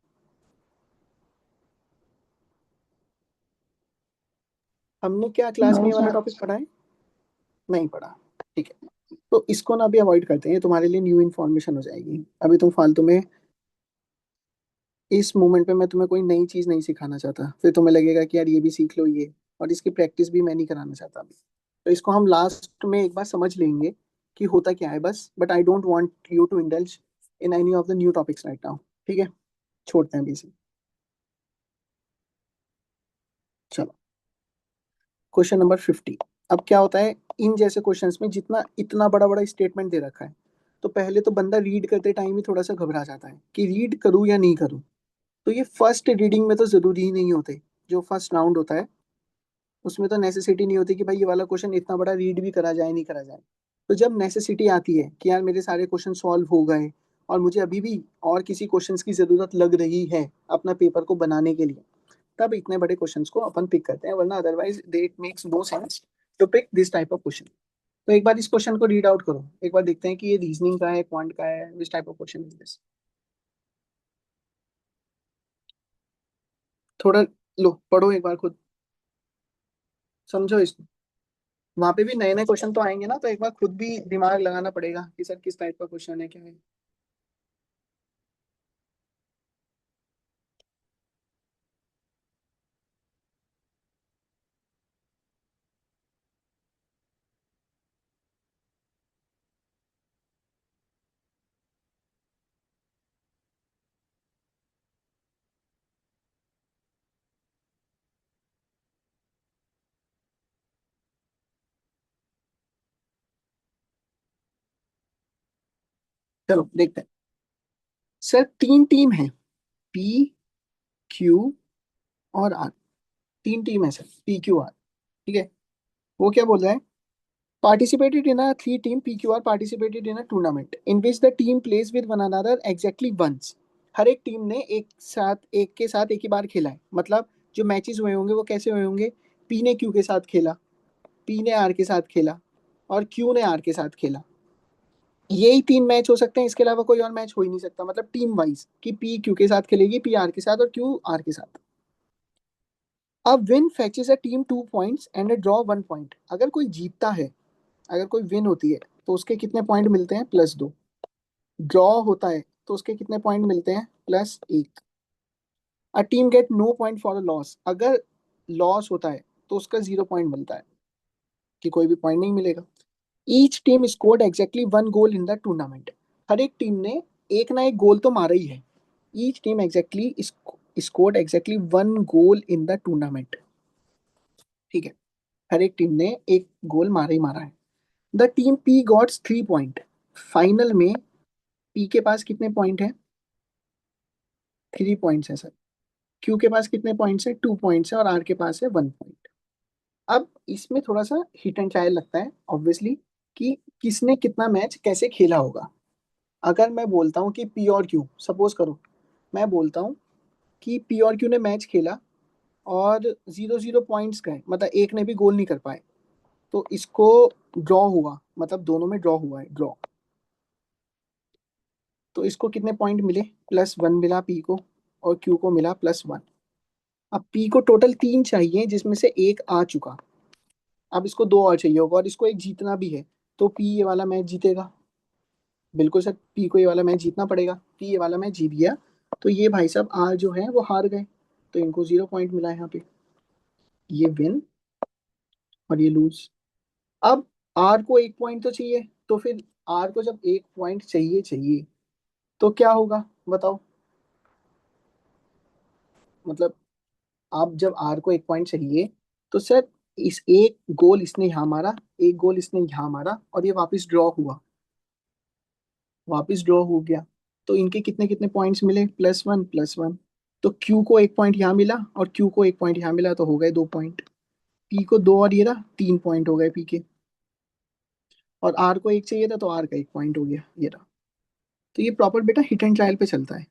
S1: हमने क्या क्लास में
S2: नो
S1: ये वाला
S2: सर।
S1: टॉपिक पढ़ा है? नहीं पढ़ा, ठीक है। तो इसको ना अभी अवॉइड करते हैं, ये तुम्हारे लिए न्यू इन्फॉर्मेशन हो जाएगी। अभी तुम फालतू में इस मोमेंट पे मैं तुम्हें कोई नई चीज नहीं सिखाना चाहता, फिर तुम्हें लगेगा कि यार ये भी सीख लो ये, और इसकी प्रैक्टिस भी मैं नहीं कराना चाहता अभी। तो इसको हम लास्ट में एक बार समझ लेंगे कि होता क्या है बस। But I don't want you to indulge in any of the new topics right now, ठीक है। छोड़ते हैं अभी इसे। चलो, क्वेश्चन नंबर 50। अब क्या होता है इन जैसे क्वेश्चंस में, जितना इतना बड़ा बड़ा स्टेटमेंट दे रखा है, तो पहले तो बंदा रीड करते टाइम ही थोड़ा सा घबरा जाता है कि रीड करूँ या नहीं करूँ। तो ये फर्स्ट रीडिंग में तो जरूरी ही नहीं होते। जो फर्स्ट राउंड होता है उसमें तो नेसेसिटी नहीं होती कि भाई ये वाला क्वेश्चन इतना बड़ा रीड भी करा जाए नहीं करा जाए। तो जब नेसेसिटी आती है कि यार मेरे सारे क्वेश्चन सॉल्व हो गए और मुझे अभी भी और किसी क्वेश्चंस की जरूरत लग रही है अपना पेपर को बनाने के लिए, तब इतने बड़े क्वेश्चंस को अपन पिक करते हैं, वरना otherwise they it makes no sense to pick this type of question. तो एक बार इस क्वेश्चन को रीड आउट करो, एक बार देखते हैं कि ये रीजनिंग का है, क्वांट का है, which type of question is this. थोड़ा लो पढ़ो एक बार खुद, समझो इसको। वहां पे भी नए नए क्वेश्चन तो आएंगे ना, तो एक बार खुद भी दिमाग लगाना पड़ेगा कि सर किस टाइप का क्वेश्चन है क्या है। चलो देखते हैं। सर तीन टीम है, पी, क्यू और आर। तीन टीम है सर, पी क्यू आर, ठीक है। वो क्या बोल रहा है? participated in a three team PQR participated in a tournament in which the team plays with one another exactly once। हर एक टीम ने एक के साथ एक ही बार खेला है। मतलब जो मैचेस हुए होंगे वो कैसे हुए होंगे? पी ने क्यू के साथ खेला, पी ने आर के साथ खेला, और क्यू ने आर के साथ खेला। यही तीन मैच हो सकते हैं, इसके अलावा कोई और मैच हो ही नहीं सकता। मतलब टीम वाइज कि पी क्यू के साथ खेलेगी, पी आर के साथ और क्यू आर के साथ। अब win fetches a team 2 points and a draw 1 point. अगर कोई जीतता है, अगर कोई विन होती है तो उसके कितने पॉइंट मिलते हैं? +2। ड्रॉ होता है तो उसके कितने पॉइंट मिलते हैं? +1। A team get no point for a loss. अगर लॉस होता है तो उसका 0 पॉइंट मिलता है, कि कोई भी पॉइंट नहीं मिलेगा। Each team scored exactly 1 goal in the tournament. हर एक टीम ने एक ना एक गोल तो मारा ही है। Each team exactly scored exactly 1 goal in the tournament, ठीक है। हर एक टीम ने एक गोल मारा ही मारा है। The team P gots 3 point. Final में पी के पास कितने पॉइंट है? 3 पॉइंट्स है सर। क्यू के पास कितने पॉइंट्स है? 2 पॉइंट्स है, और आर के पास है 1 पॉइंट। अब इसमें थोड़ा सा हिट एंड ट्रायल लगता है ऑब्वियसली, कि किसने कितना मैच कैसे खेला होगा। अगर मैं बोलता हूँ कि पी और क्यू, सपोज करो मैं बोलता हूँ कि पी और क्यू ने मैच खेला और 0-0 पॉइंट्स गए, मतलब एक ने भी गोल नहीं कर पाए, तो इसको ड्रॉ हुआ, मतलब दोनों में ड्रॉ हुआ है, ड्रॉ। तो इसको कितने पॉइंट मिले? +1 मिला पी को, और क्यू को मिला +1। अब पी को टोटल 3 चाहिए जिसमें से एक आ चुका। अब इसको 2 और चाहिए होगा, और इसको एक जीतना भी है। तो पी ये वाला मैच जीतेगा, बिल्कुल सर। पी को ये वाला मैच जीतना पड़ेगा। पी ये वाला मैच जीत गया तो ये भाई साहब आर जो है वो हार गए, तो इनको 0 पॉइंट मिला यहाँ पे। ये विन और ये लूज। अब आर को 1 पॉइंट तो चाहिए, तो फिर आर को जब एक पॉइंट चाहिए चाहिए तो क्या होगा बताओ। मतलब आप जब आर को एक पॉइंट चाहिए तो सर इस एक गोल इसने यहाँ मारा, एक गोल इसने यहाँ मारा और ये वापस ड्रॉ हुआ, वापस ड्रॉ हो गया। तो इनके कितने कितने पॉइंट्स मिले, +1 +1। तो क्यू को एक पॉइंट यहाँ मिला और क्यू को एक पॉइंट यहाँ मिला तो हो गए 2 पॉइंट। पी को 2 और ये रहा 3 पॉइंट हो गए पी के। और आर को एक चाहिए था तो आर का एक पॉइंट हो गया ये रहा। तो ये प्रॉपर बेटा हिट एंड ट्रायल पे चलता है।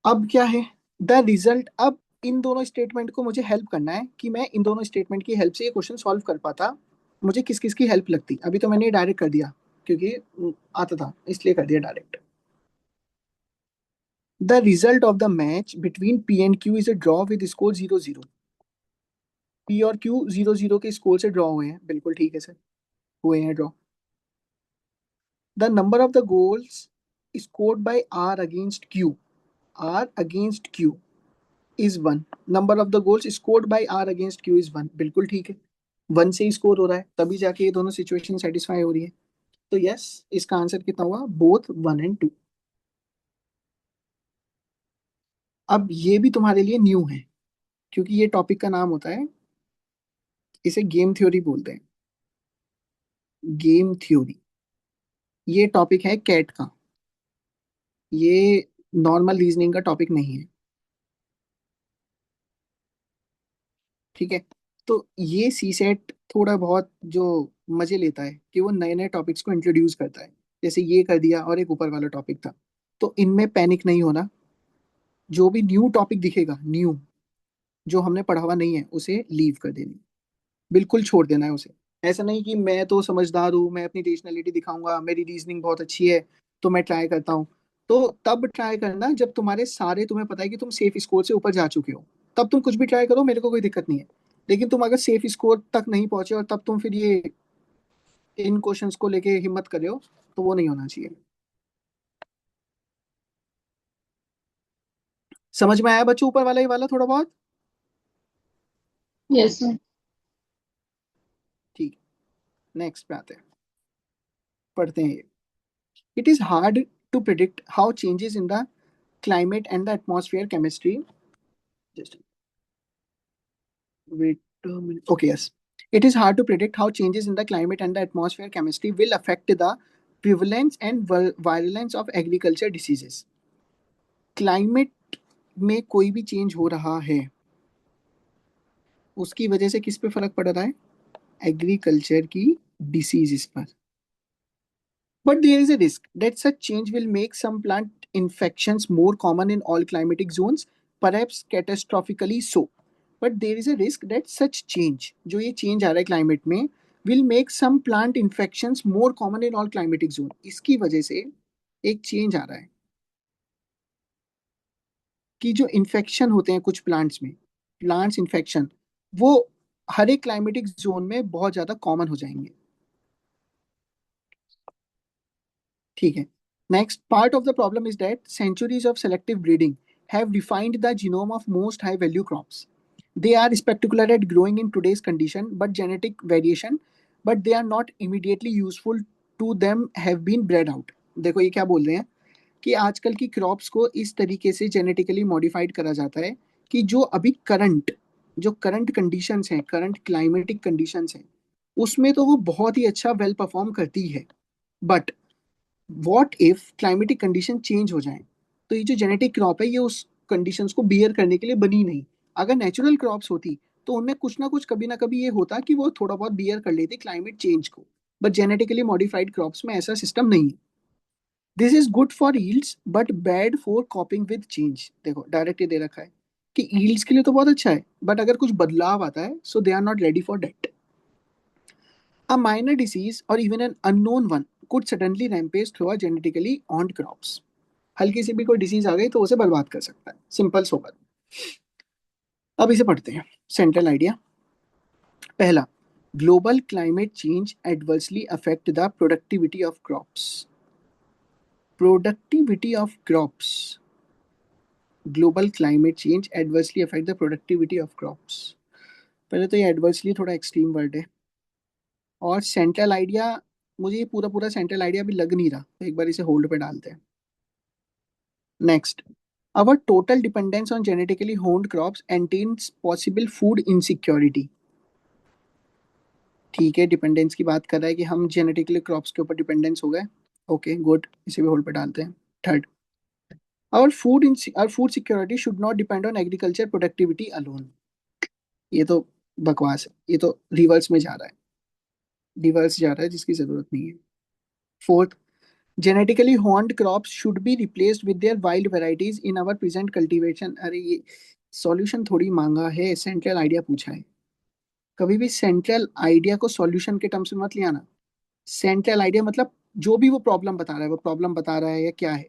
S1: अब क्या है द रिजल्ट। अब इन दोनों स्टेटमेंट को मुझे हेल्प करना है कि मैं इन दोनों स्टेटमेंट की हेल्प से ये क्वेश्चन सॉल्व कर पाता। मुझे किस किस की हेल्प लगती। अभी तो मैंने डायरेक्ट कर दिया क्योंकि आता था इसलिए कर दिया direct. The result of the match between P and Q is a draw with score 0-0। P और क्यू 0-0 के स्कोर से ड्रॉ हुए हैं, बिल्कुल ठीक है सर, हुए हैं draw. The number of the goals scored by R against Q, R against Q is 1। Number of the goals scored by R against Q is 1, बिल्कुल ठीक है। 1 से ही स्कोर हो रहा है तभी जाके ये दोनों सिचुएशन सेटिस्फाई हो रही है। तो यस इसका आंसर कितना हुआ, बोथ 1 and 2। अब ये भी तुम्हारे लिए न्यू है क्योंकि ये टॉपिक का नाम होता है, इसे गेम थ्योरी बोलते हैं। गेम थ्योरी ये टॉपिक है कैट का, ये नॉर्मल रीजनिंग का टॉपिक नहीं है, ठीक है। तो ये सी सेट थोड़ा बहुत जो मजे लेता है कि वो नए नए टॉपिक्स को इंट्रोड्यूस करता है। जैसे ये कर दिया और एक ऊपर वाला टॉपिक था। तो इनमें पैनिक नहीं होना। जो भी न्यू टॉपिक दिखेगा, न्यू जो हमने पढ़ा हुआ नहीं है उसे लीव कर देनी, बिल्कुल छोड़ देना है उसे। ऐसा नहीं कि मैं तो समझदार हूँ, मैं अपनी रेशनैलिटी दिखाऊंगा, मेरी रीजनिंग बहुत अच्छी है तो मैं ट्राई करता हूँ। तो तब ट्राई करना जब तुम्हारे सारे, तुम्हें पता है कि तुम सेफ स्कोर से ऊपर जा चुके हो, तब तुम कुछ भी ट्राई करो, मेरे को कोई दिक्कत नहीं है। लेकिन तुम अगर सेफ स्कोर तक नहीं पहुंचे और तब तुम फिर ये इन क्वेश्चंस को लेके हिम्मत कर रहे हो तो वो नहीं होना चाहिए। समझ में आया बच्चों ऊपर वाला ही वाला थोड़ा बहुत?
S2: Yes sir.
S1: ठीक, नेक्स्ट पे आते हैं, पढ़ते हैं ये। It is hard to predict how changes in the climate and the atmosphere chemistry, just wait a minute. Okay, yes, it is hard to predict how changes in the climate and the atmosphere chemistry will affect the prevalence and virulence of agriculture diseases. Climate में कोई भी change हो रहा है उसकी वजह से किस पे फर्क पड़ रहा है, एग्रीकल्चर की डिसीजेस पर। But there is a risk that such change will make some plant infections more common in all climatic zones, perhaps catastrophically so. But there is a risk that such change, जो ये change आ रहा है climate में, will make some plant infections more common in all climatic zone. इसकी वजह से एक change आ रहा है कि जो infection होते हैं कुछ plants में, plants infection, वो हर एक climatic zone में बहुत ज़्यादा common हो जाएंगे, ठीक है। Next part of the problem is that centuries of selective breeding have refined the genome of most high value crops. They are spectacular at growing in today's condition, but they are not immediately useful to them have been bred out. देखो ये क्या बोल रहे हैं कि आजकल की crops को इस तरीके से जेनेटिकली मॉडिफाइड करा जाता है कि जो अभी करंट कंडीशंस हैं, करंट क्लाइमेटिक कंडीशंस हैं, उसमें तो वो बहुत ही अच्छा वेल परफॉर्म करती है। But what if climatic condition change हो जाए, तो ये जो जेनेटिक क्रॉप है ये उस कंडीशंस को बियर करने के लिए बनी नहीं। अगर नेचुरल क्रॉप्स होती तो उनमें कुछ ना कुछ कभी ना कभी ये होता कि वो थोड़ा बहुत बियर कर लेती क्लाइमेट चेंज को। बट जेनेटिकली मॉडिफाइड क्रॉप्स में ऐसा सिस्टम नहीं है। This is good for yields but bad for कॉपिंग with change. देखो डायरेक्ट ये दे रखा है कि यील्ड्स के लिए तो बहुत अच्छा है बट अगर कुछ बदलाव आता है so they are not ready for that. A minor disease or even an unknown one could suddenly rampage through a genetically owned crops. हल्की सी भी कोई डिसीज आ गई तो उसे बर्बाद कर सकता है, सिंपल सोबर। अब इसे पढ़ते हैं, सेंट्रल आइडिया। पहला, global climate change adversely affect the productivity of crops. Productivity of crops, global climate change adversely affect the productivity of crops. पहले तो ये एडवर्सली थोड़ा एक्सट्रीम वर्ड है, और सेंट्रल आइडिया, मुझे ये पूरा पूरा सेंट्रल आइडिया भी लग नहीं रहा, तो एक बार इसे होल्ड पे डालते हैं. Next, our total dependence on genetically honed crops entails possible food insecurity. ठीक है, डिपेंडेंस की बात कर रहा है कि हम जेनेटिकली क्रॉप्स के ऊपर डिपेंडेंस हो गए. ओके गुड, इसे भी होल्ड पे डालते हैं. Third, our food security should not depend on agriculture productivity alone. ये तो बकवास है, ये तो रिवर्स में जा रहा है, रिवर्स जा रहा है जिसकी जरूरत नहीं है. Fourth, genetically honed crops should be replaced with their wild varieties in our present cultivation. अरे ये सॉल्यूशन थोड़ी मांगा है, सेंट्रल आइडिया पूछा है. कभी भी सेंट्रल आइडिया को सॉल्यूशन के टर्म्स में मत ले आना. सेंट्रल आइडिया मतलब जो भी वो प्रॉब्लम बता रहा है, वो प्रॉब्लम बता रहा है या क्या है,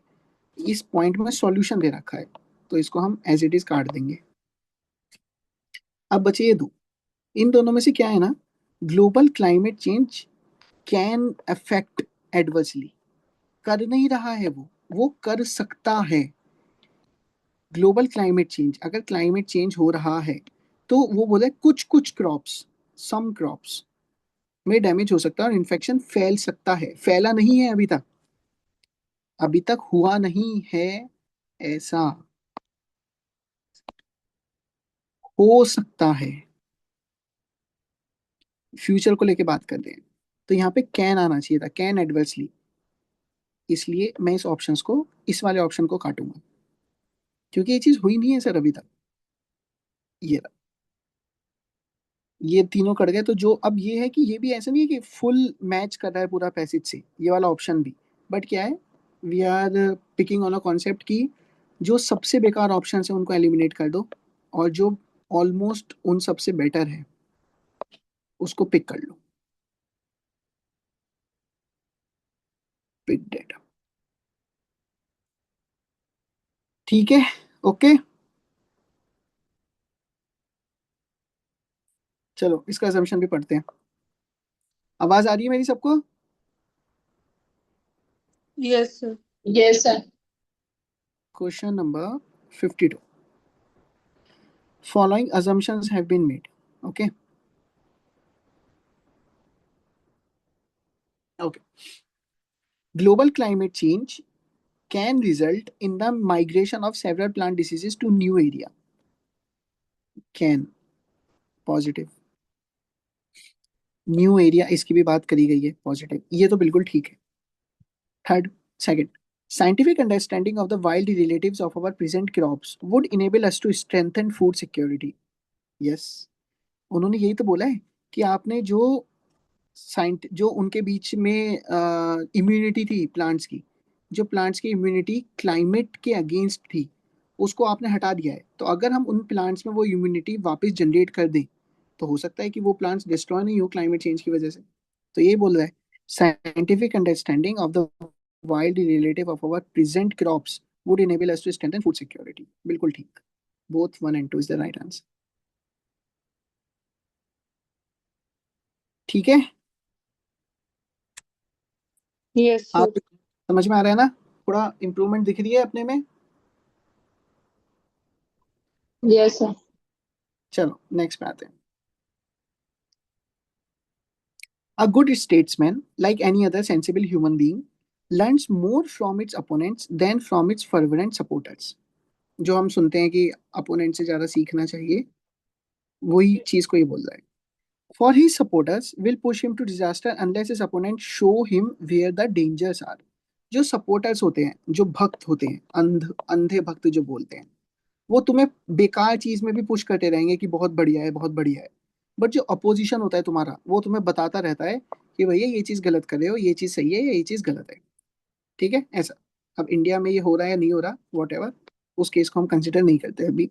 S1: इस पॉइंट में सॉल्यूशन दे रखा है, तो इसको हम एज इट इज काट देंगे. अब बचे ये दो, इन दोनों में से क्या है ना, global climate change can affect adversely. कर नहीं रहा है वो कर सकता है. ग्लोबल क्लाइमेट चेंज, अगर क्लाइमेट चेंज हो रहा है तो वो बोले कुछ कुछ क्रॉप्स, सम क्रॉप्स में डैमेज हो सकता है और इन्फेक्शन फैल सकता है. फैला नहीं है अभी तक, अभी तक हुआ नहीं है ऐसा, हो सकता है. फ्यूचर को लेके बात कर रहे हैं, तो यहाँ पे कैन आना चाहिए था, कैन एडवर्सली. इसलिए मैं इस ऑप्शंस को, इस वाले ऑप्शन को काटूंगा, क्योंकि ये चीज हुई नहीं है सर अभी तक. ये रहा. ये तीनों कट गए, तो जो अब ये है कि ये भी ऐसा नहीं है कि फुल मैच कर रहा है पूरा पैसेज से, ये वाला ऑप्शन भी. बट क्या है, we are picking on a concept की जो सबसे बेकार ऑप्शन है उनको एलिमिनेट कर दो, और जो ऑलमोस्ट उन सबसे बेटर है उसको पिक कर लो. Pick data. ठीक है, ओके. चलो इसका असम्पशन भी पढ़ते हैं. आवाज आ रही है मेरी सबको?
S5: Yes, sir.
S2: Yes, sir.
S1: Question number 52. Following assumptions have been made. Okay. Okay. Global climate change can result in the migration of several plant diseases to new area. Can, positive. New area, इसकी भी बात करी गई है, positive. ये तो बिल्कुल ठीक है. Third, second, scientific understanding of the wild relatives of our present crops would enable us to strengthen food security. Yes, उन्होंने यही तो बोला है कि आपने जो जो उनके बीच में इम्यूनिटी थी प्लांट्स की, जो प्लांट्स की इम्यूनिटी क्लाइमेट के अगेंस्ट थी, उसको आपने हटा दिया है. तो अगर हम उन प्लांट्स में वो इम्यूनिटी वापस जनरेट कर दें, तो हो सकता है कि वो प्लांट्स डिस्ट्रॉय नहीं हो क्लाइमेट चेंज की वजह से. तो ये बोल रहा है, scientific understanding of the wild relative of our present crops would enable us to strengthen food security. बिल्कुल ठीक. Both 1 and 2 is the right answer. ठीक है,
S5: Yes, sir.
S1: आप समझ में आ रहा है ना, थोड़ा इंप्रूवमेंट दिख रही है अपने में.
S2: Yes, sir.
S1: चलो नेक्स्ट पे आते हैं. A good statesman, like any other sensible human being, learns more from its opponents than from its fervent supporters. जो हम सुनते हैं कि अपोनेंट से ज्यादा सीखना चाहिए, वही चीज को ये बोल रहा है. For his supporters will push him to disaster unless his opponents show him where the dangers are. जो सपोर्टर्स होते हैं, जो भक्त होते हैं, अंधे भक्त जो बोलते हैं, वो तुम्हें बेकार चीज में भी पुश करते रहेंगे कि बहुत बढ़िया है, बहुत बढ़िया है. बट जो अपोजिशन होता है तुम्हारा, वो तुम्हें बताता रहता है कि भैया ये चीज गलत कर रहे हो, ये चीज सही है या ये चीज गलत है. ठीक है, ऐसा. अब इंडिया में ये हो रहा है या नहीं हो रहा, वॉट एवर, उस केस को हम कंसिडर नहीं करते अभी.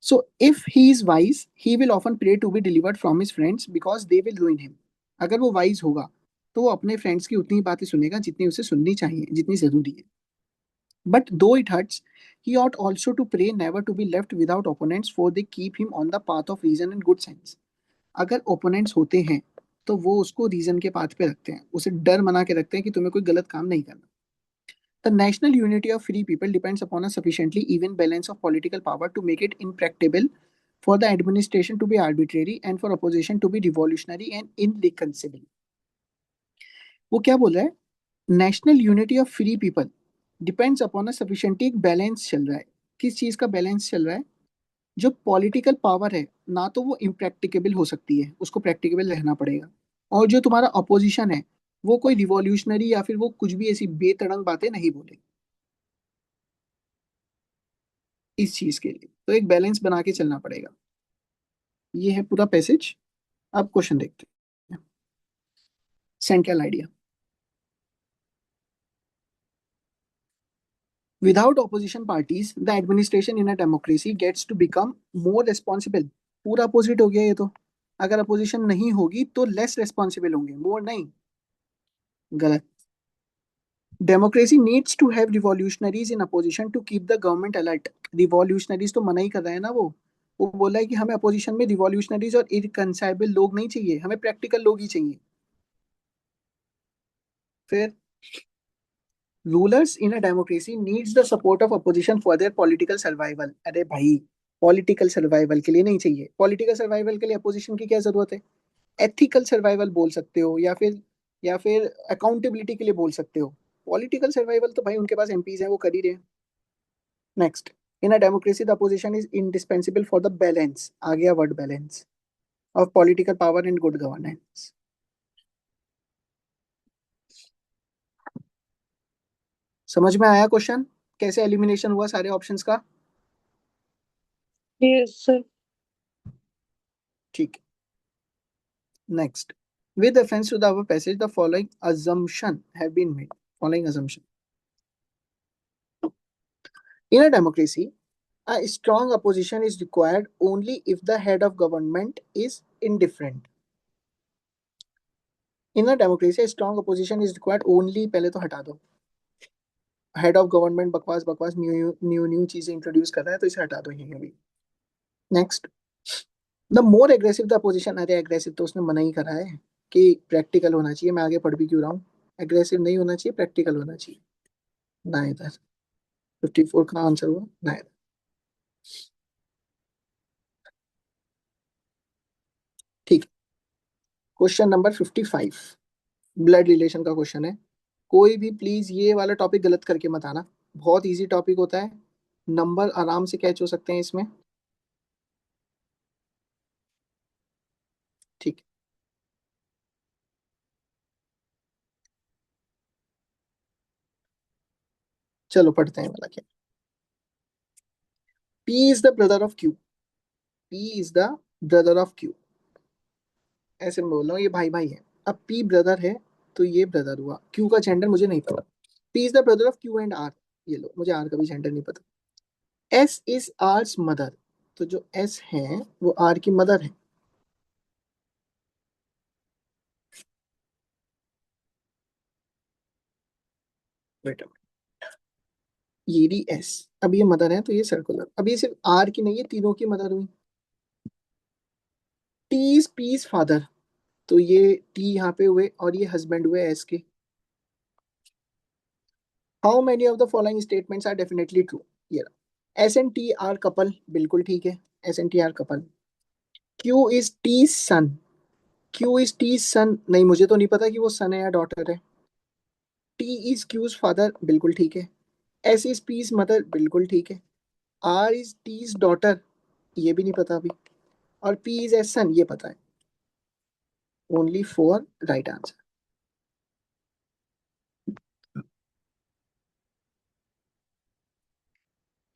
S1: So if he is wise he will often pray to be delivered from his friends because they will ruin him. अगर वो वाइज होगा तो वो अपने फ्रेंड्स की उतनी बातें सुनेगा जितनी उसे सुननी चाहिए, जितनी जरूरी है. But though it hurts, he ought also to pray never to be left without opponents, for they keep him on the path of reason and good sense. अगर ओपोनेंट्स होते हैं तो वो उसको रीजन के पाथ पे रखते हैं, उसे डर मना के रखते हैं कि तुम्हें कोई गलत काम नहीं करना. The national unity of free people depends upon a sufficiently even balance of political power to make it impracticable for the administration to be arbitrary and for opposition to be revolutionary and irreconcilable. वो क्या बोल रहा है, national unity of free people depends upon a sufficiently, एक balance चल रहा है। किस चीज का बैलेंस चल रहा है? जो पॉलिटिकल पावर है ना, तो वो इम्प्रैक्टिकेबल हो सकती है, उसको प्रैक्टिकेबल रहना पड़ेगा। और जो तुम्हारा अपोजिशन है, वो कोई रिवॉल्यूशनरी या फिर वो कुछ भी ऐसी बेतड़ंग बातें नहीं बोले इस चीज के लिए। तो एक बैलेंस बना के चलना पड़ेगा। ये है पूरा पैसेज। अब क्वेश्चन देखते हैं। Central idea, without opposition parties the administration in a democracy gets to become more responsible। पूरा अपोजिट हो गया ये तो। अगर अपोजिशन नहीं होगी तो लेस रिस्पॉन्सिबल होंगे, मोर नहीं। गलत। Democracy needs to have revolutionaries in opposition to keep the government alert. Revolutionaries तो मना ही कर रहा है ना वो बोला है कि हमें अपोजिशन में रिवॉल्यूशनरीज और इरकंसाइबल लोग नहीं चाहिए, हमें प्रैक्टिकल लोग ही चाहिए। फिर rulers in a democracy needs the support of opposition for their political survival. अरे भाई, पॉलिटिकल सर्वाइवल के लिए नहीं चाहिए। पॉलिटिकल सर्वाइवल के लिए अपोजिशन की क्या जरूरत है? एथिकल सर्वाइवल बोल सकते हो, या फिर अकाउंटेबिलिटी के लिए बोल सकते हो। पॉलिटिकल सर्वाइवल तो भाई उनके पास एमपीज हैं, वो कर ही रहे हैं। Next, in a democracy the opposition is indispensable for the balance, आ गया word balance, of political power and good governance. समझ में आया क्वेश्चन कैसे एलिमिनेशन हुआ सारे ऑप्शंस का?
S5: Yes, sir.
S1: ठीक। Next, with reference to the above passage the following assumption have been made। following assumption, in a democracy a strong opposition is required only if the head of government is indifferent। in a democracy a strong opposition is required only, पहले तो हटा दो, head of government बकवास बकवास new new new चीजें introduce कर रहा है, तो इसे हटा दो यहीं अभी। Next, the more aggressive the opposition. अरे एग्रेसिव तो उसने मना ही करा है कि प्रैक्टिकल होना चाहिए, मैं आगे पढ़ भी क्यों रहा हूँ। एग्रेसिव नहीं होना चाहिए, प्रैक्टिकल होना चाहिए। ना इधर 54 का आंसर हुआ ना इधर। ठीक। क्वेश्चन नंबर 55 ब्लड रिलेशन का क्वेश्चन है। कोई भी प्लीज ये वाला टॉपिक गलत करके मत आना, बहुत इजी टॉपिक होता है, नंबर आराम से कैच हो सकते हैं इसमें। ठीक। चलो पढ़ते हैं वाला क्या। P is the brother of Q। P is the brother of Q। ऐसे मैं बोल रहा हूँ, ये भाई भाई है। अब P ब्रदर है तो ये ब्रदर हुआ। Q का जेंडर मुझे नहीं पता। P is the brother of Q and R। ये लो, मुझे R का भी जेंडर नहीं पता। S is R's mother. तो जो S है वो R की मदर है। बेटा, ये डी S, अब ये मदर है तो ये सर्कुलर। अब ये सिर्फ R की नहीं है, तीनों की मदर हुई। T is P's father. तो ये T यहाँ पे हुए और ये हस्बैंड हुए S के। How many of the following statements are definitely true. ये S and T are couple, बिल्कुल ठीक है, S and T are couple. Q is T son. Q is T son, नहीं मुझे तो नहीं पता कि वो सन है या डॉटर है। टी इज क्यूज फादर, बिल्कुल ठीक है। एस इज पीज मदर, बिल्कुल ठीक है। आर इज टीज डॉटर, ये भी नहीं पता अभी। और पी इज एस सन, ये पता है। Only four right answer.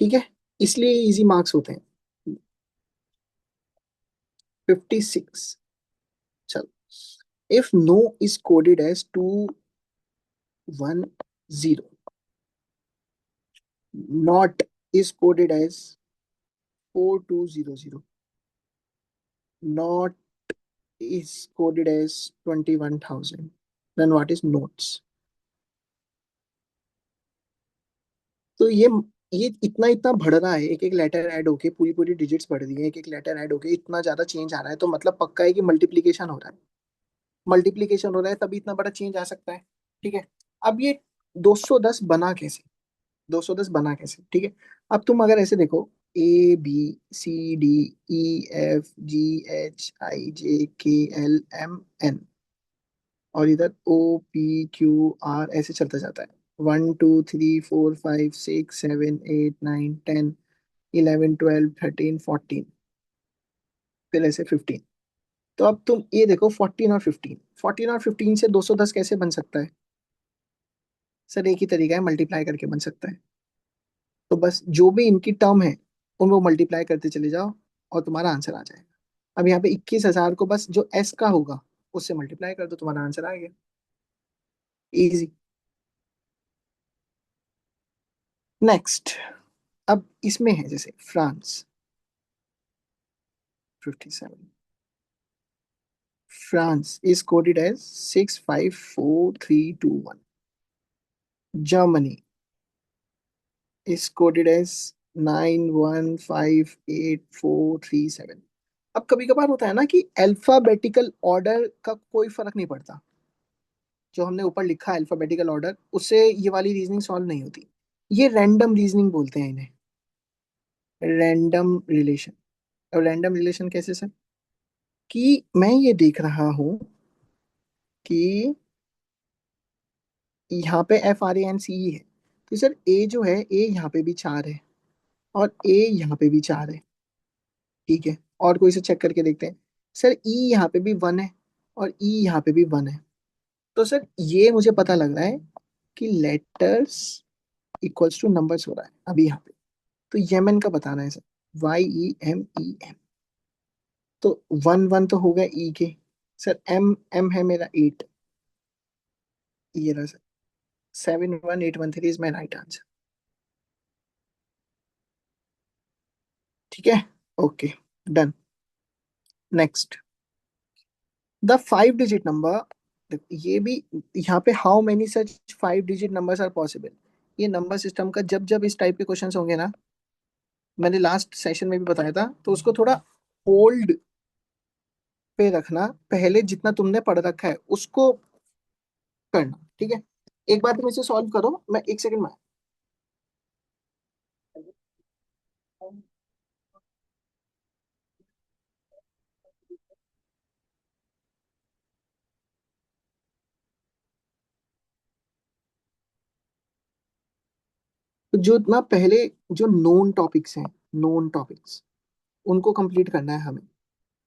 S1: ठीक है, इसलिए इजी मार्क्स होते हैं। 56। चलो, if no is coded as 210, not is coded as 4200, not is coded as 21,000, then what is notes? तो ये इतना इतना बढ़ रहा है, एक एक लेटर ऐड होके पूरी पूरी डिजिट्स बढ़ रही है, एक एक लेटर ऐड होके इतना ज्यादा चेंज आ रहा है, तो मतलब पक्का है कि मल्टीप्लीकेशन हो रहा है। मल्टीप्लीकेशन हो रहा है तभी इतना बड़ा चेंज आ सकता है। ठीक है। अब ये 210 बना कैसे? 210 बना कैसे? ठीक है। अब तुम अगर ऐसे देखो, ABCDEFGHIJKLMN, और इधर ओ पी क्यू आर ऐसे चलता जाता है। 1 2 3 4 5 6 7 8 9 10 11 12 13 14, फिर ऐसे 15। तो अब तुम ये देखो 14 और 15 से 210 कैसे बन सकता है सर? एक ही तरीका है, मल्टीप्लाई करके बन सकता है। तो बस जो भी इनकी टर्म है उनको मल्टीप्लाई करते चले जाओ और तुम्हारा आंसर आ जाएगा। अब यहाँ पे 21,000 को बस जो एस का होगा उससे मल्टीप्लाई कर दो, तुम्हारा आंसर आ गया। इजी। नेक्स्ट, अब इसमें है जैसे France 57। France is coded as 654321। Germany is coded as 9158,437। अब कभी कभार होता है ना कि अल्फाबेटिकल ऑर्डर का कोई फर्क नहीं पड़ता, जो हमने ऊपर लिखा है अल्फाबेटिकल ऑर्डर, उससे ये वाली रीजनिंग सॉल्व नहीं होती। ये रैंडम रीजनिंग बोलते हैं इन्हें, रैंडम रिलेशन। और रैंडम रिलेशन कैसे सर? कि मैं ये देख रहा हूं कि यहाँ पे FRANCE है, तो सर ए जो है, ए यहाँ पे भी 4 है और ए यहाँ पे भी 4 है, ठीक है। और कोई से चेक करके देखते हैं। सर ई यहाँ पे भी 1 है और ई यहाँ पे भी 1 है। तो सर ये मुझे पता लग रहा है कि लेटर्स इक्वल्स टू नंबर्स हो रहा है अभी यहाँ पे। तो यमन का बताना है सर, YEMEN। तो 1 1 तो होगा ई के। सर एम एम है मेरा 8, ये रहा सर। 71813 इज माई राइट आंसर। ठीक है, okay, done. Next, the 5 digit number. ये भी यहाँ पे how many such 5 digit numbers are possible. ये नंबर सिस्टम का जब जब इस टाइप के क्वेश्चंस होंगे ना, मैंने लास्ट सेशन में भी बताया था, तो उसको थोड़ा ओल्ड पे रखना, पहले जितना तुमने पढ़ रखा है उसको करना, ठीक है। एक बार तुम इसे सॉल्व करो, मैं 1 सेकंड में। तो जो ना पहले जो नोन टॉपिक्स हैं, नोन टॉपिक्स, उनको कंप्लीट करना है हमें।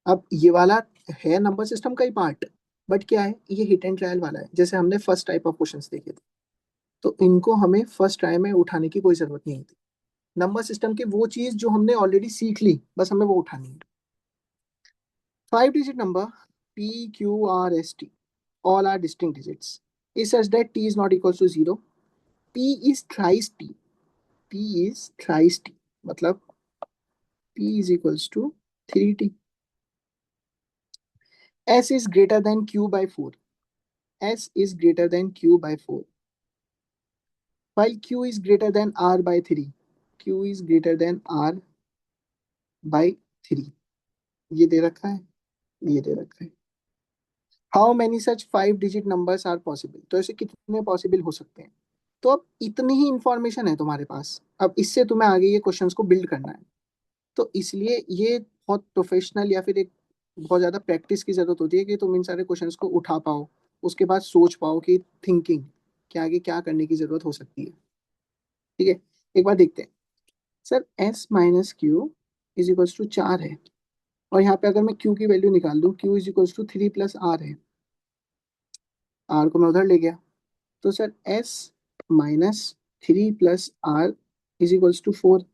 S1: अब ये वाला है नंबर सिस्टम का ही पार्ट, बट क्या है, ये हिट एंड ट्रायल वाला है। जैसे हमने फर्स्ट टाइप ऑफ क्वेश्चंस देखे थे, तो इनको हमें फर्स्ट ट्राई में उठाने की कोई जरूरत नहीं होती। नंबर सिस्टम की वो चीज जो हमने ऑलरेडी सीख ली, बस हमें वो उठानी है। 5 digit number PQRST, all are distinct digits, is such that t is not equals to 0. P is thrice t, P is thrice t, मतलब P is equals to 3t. S is greater than Q by 4. S is greater than Q by 4. While Q is greater than R by 3. Q is greater than R by 3. ये दे रखा है, ये दे रखा है। How many such 5 digit numbers are possible. तो ऐसे कितने पॉसिबल हो सकते हैं? तो अब इतनी ही इंफॉर्मेशन है तुम्हारे पास, अब इससे तुम्हें आगे ये क्वेश्चंस को बिल्ड करना है। तो इसलिए ये बहुत प्रोफेशनल या फिर एक बहुत ज़्यादा प्रैक्टिस की जरूरत होती है कि तुम इन सारे क्वेश्चंस को उठा पाओ, उसके बाद सोच पाओ कि थिंकिंग कि आगे क्या करने की जरूरत हो सकती है। ठीक है, एक बार देखते हैं। Sir S-Q is equals to 4 है, और यहाँ पे अगर मैं Q की वैल्यू निकाल दूँ, Q is equals to 3 plus R है। R को मैं उधर ले गया, तो sir S-3 plus R is equals to 4।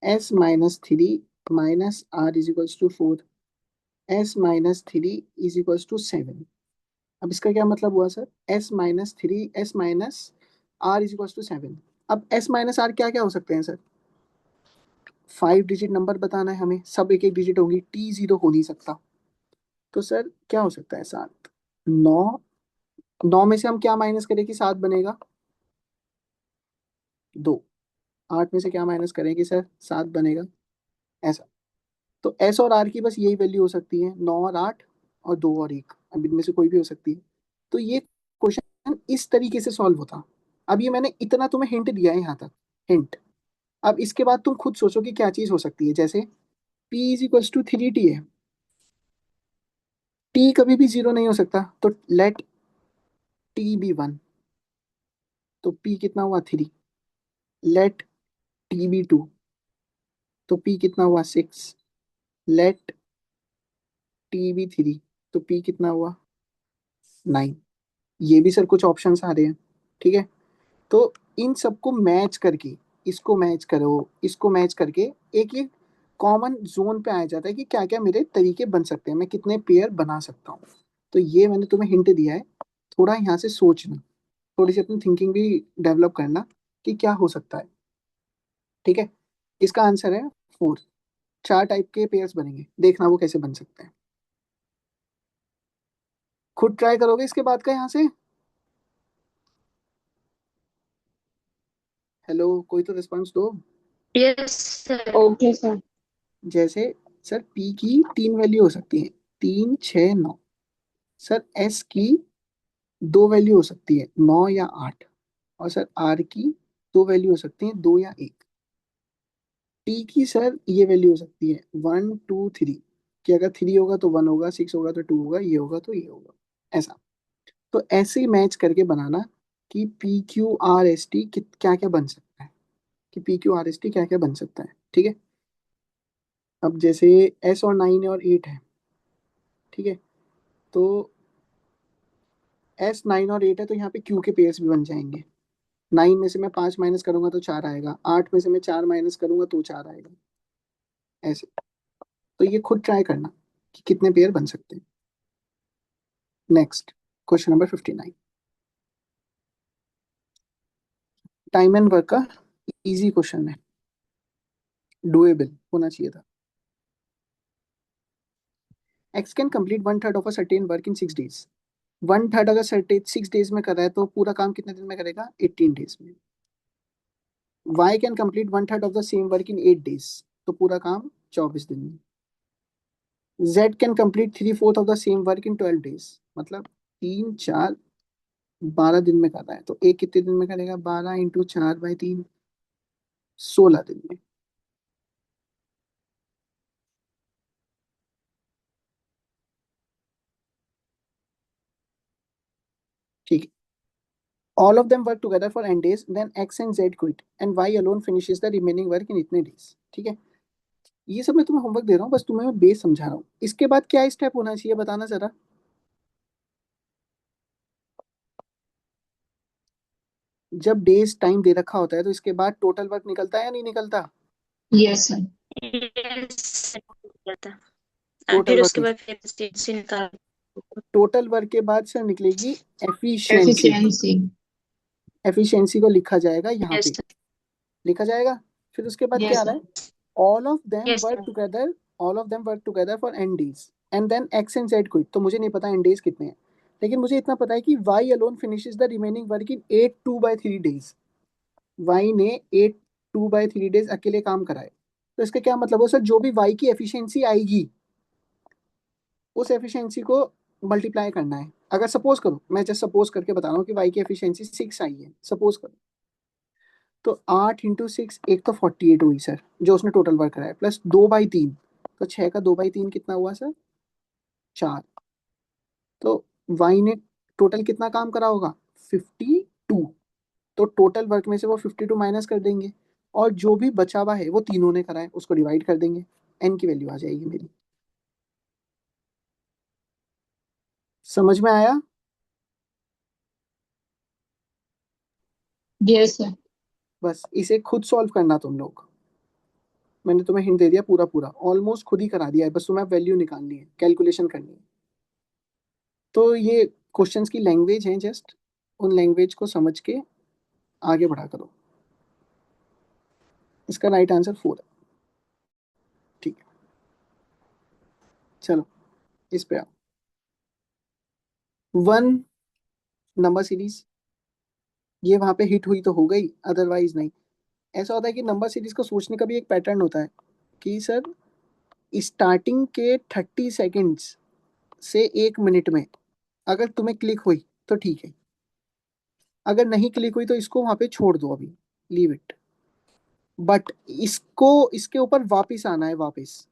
S1: S-3 minus R is equals to 4। S-3 is equals to 7। अब इसका क्या मतलब हुआ sir? S-3 S minus R is equals to 7। अब S माइनस R क्या क्या हो सकते हैं सर? 5 डिजिट नंबर बताना है हमें, सब एक एक डिजिट होंगी, T0 हो नहीं सकता। तो सर क्या हो सकता है? 7, 9। 9 में से हम क्या माइनस करें कि 7 बनेगा? 2। 8 में से क्या माइनस करें कि सर 7 बनेगा? ऐसा। तो S और R की बस यही वैल्यू हो सकती है, 9 और 8 और 2 और 1, अब इनमें से कोई भी हो सकती है। तो ये क्वेश्चन इस तरीके से सॉल्व होता। अब ये मैंने इतना तुम्हें हिंट दिया है यहाँ तक, हिंट। अब इसके बाद तुम खुद सोचो कि क्या चीज हो सकती है। जैसे P is equals to 3T है, टी कभी भी 0 नहीं हो सकता, तो लेट टी बी 1, तो पी कितना हुआ 3। लेट टी बी 2, तो पी कितना हुआ 6। लेट टी बी 3, तो पी कितना हुआ 9। ये भी सर कुछ ऑप्शंस आ रहे हैं, ठीक है। तो इन सबको मैच करके, इसको मैच करो, इसको मैच करके एक एक कॉमन जोन पे आ जाता है कि क्या क्या मेरे तरीके बन सकते हैं, मैं कितने पेयर बना सकता हूँ। तो ये मैंने तुम्हें हिंट दिया है, थोड़ा यहाँ से सोचना, थोड़ी सी अपनी थिंकिंग भी डेवलप करना कि क्या हो सकता है, ठीक है। इसका आंसर है 4। 4 टाइप के पेयर्स बनेंगे, देखना वो कैसे बन सकते हैं। खुद ट्राई करोगे इसके बाद का यहाँ से? हेलो, कोई तो रिस्पॉन्स दो।
S4: Yes sir.
S2: Okay sir.
S1: जैसे सर पी की 3 वैल्यू हो सकती है, 3 6 9। सर एस की 2 वैल्यू हो सकती है, 9 या 8। और सर आर की 2 वैल्यू हो सकती है, 2 या 1। टी की सर ये वैल्यू हो सकती है 1 2 3, कि अगर 3 होगा तो 1 होगा, 6 होगा तो 2 होगा, ये होगा तो ये होगा, ऐसा। तो ऐसे ही मैच करके बनाना कि P Q R S T क्या क्या बन सकता है, कि P Q R S T क्या क्या बन सकता है, ठीक है। अब जैसे एस और 9 और 8 है, ठीक है। तो एस 9 और 8 है, तो यहाँ पे क्यू के पेयर्स भी बन जाएंगे। 9 में से मैं 5 माइनस करूंगा तो 4 आएगा, 8 में से मैं 4 माइनस करूंगा तो 4 आएगा, ऐसे। तो ये खुद ट्राई करना कि कितने पेयर बन सकते हैं। Next, question number 59। Time and work का इजी क्वेश्चन है, डुएबल होना चाहिए था। X can complete 1/3 of a certain work in 6 days। 1/3 अगर सर्टेन 6 days में कर रहा है तो पूरा काम कितने दिन में करेगा? 18 days में। Y can complete 1/3 of the same work in 8 days, तो पूरा काम 24 दिन में। Z can complete 3/4 of the same work in 12 days, मतलब 3 4 12 दिन में कर रहा है, तो एक कितने दिन में करेगा? 12 × 4/3, 16 दिन में। ठीक है। All of them work together for n days, then x and z quit and y alone finishes the remaining work in इतने डेज, ठीक है। ये सब मैं तुम्हें होमवर्क दे रहा हूँ, बस तुम्हें मैं बेस समझा रहा हूँ। इसके बाद क्या स्टेप होना चाहिए बताना जरा। जब डेज टाइम दे रखा होता है तो इसके बाद टोटल वर्क निकलता है या नहीं निकलता?
S2: Yes sir.
S4: यस था।
S1: टोटल
S4: फिर
S1: वर्क
S4: उसके
S1: निकल
S4: बाद फिर से निकाल।
S1: टोटल वर्क के बाद सर निकलेगी एफिशिएंसी।
S2: एफिशिएंसी।
S1: एफिशिएंसी को लिखा जाएगा यहाँ
S4: यस
S1: पे, लिखा जाएगा। फिर उसके बाद क्या
S2: यस
S1: आ रहा
S2: सर।
S1: है? All of them
S4: yes
S1: work together, all of them work together for N days and then X and Z quit. तो मुझे नहीं पता एन डेज कितने हैं, लेकिन मुझे इतना पता है कि Y alone finishes the remaining work in 8 2/3 days। Y ने 8 2/3 days अकेले काम कराए। तो इसका क्या मतलब है सर? जो भी वाई की एफिशिएंसी आएगी उस एफिशिएंसी को मल्टीप्लाई करना है। अगर सपोज करो, मैं जस्ट सपोज करके बता रहा हूँ कि वाई की एफिशिएंसी 6 आई है, सपोज करो। तो 8 × 6, एक तो 48 हुई सर, जो उसने टोटल वर्क कराया, प्लस 2/3, तो 6 का 2/3 कितना हुआ सर? 4। तो वाई ने टोटल कितना काम करा होगा? 52। तो टोटल वर्क में से वो 52 माइनस कर देंगे, और जो भी बचा हुआ है वो तीनों ने करा है, उसको डिवाइड कर देंगे, एन की वैल्यू आ जाएगी मेरी। समझ में आया?
S2: Yes sir.
S1: बस इसे खुद सॉल्व करना तुम लोग। मैंने तुम्हें हिंट दे दिया, पूरा पूरा ऑलमोस्ट खुद ही करा दिया है, बस तुम्हें वैल्यू निकालनी है, कैलकुलेशन करनी है। तो ये क्वेश्चंस की लैंग्वेज है, जस्ट उन लैंग्वेज को समझ के आगे बढ़ा करो। इसका राइट आंसर 4 है, ठीक है। चलो इस पे आओ। 1 नंबर सीरीज, ये वहां पे हिट हुई तो हो गई, अदरवाइज नहीं। ऐसा होता है कि नंबर सीरीज को सोचने का भी एक पैटर्न होता है कि सर स्टार्टिंग के 30 सेकेंड्स से 1 मिनट में अगर तुम्हें क्लिक हुई तो ठीक है, अगर नहीं क्लिक हुई तो इसको वहां पे छोड़ दो, अभी लीव इट। बट इसको इसके ऊपर वापस आना है, वापस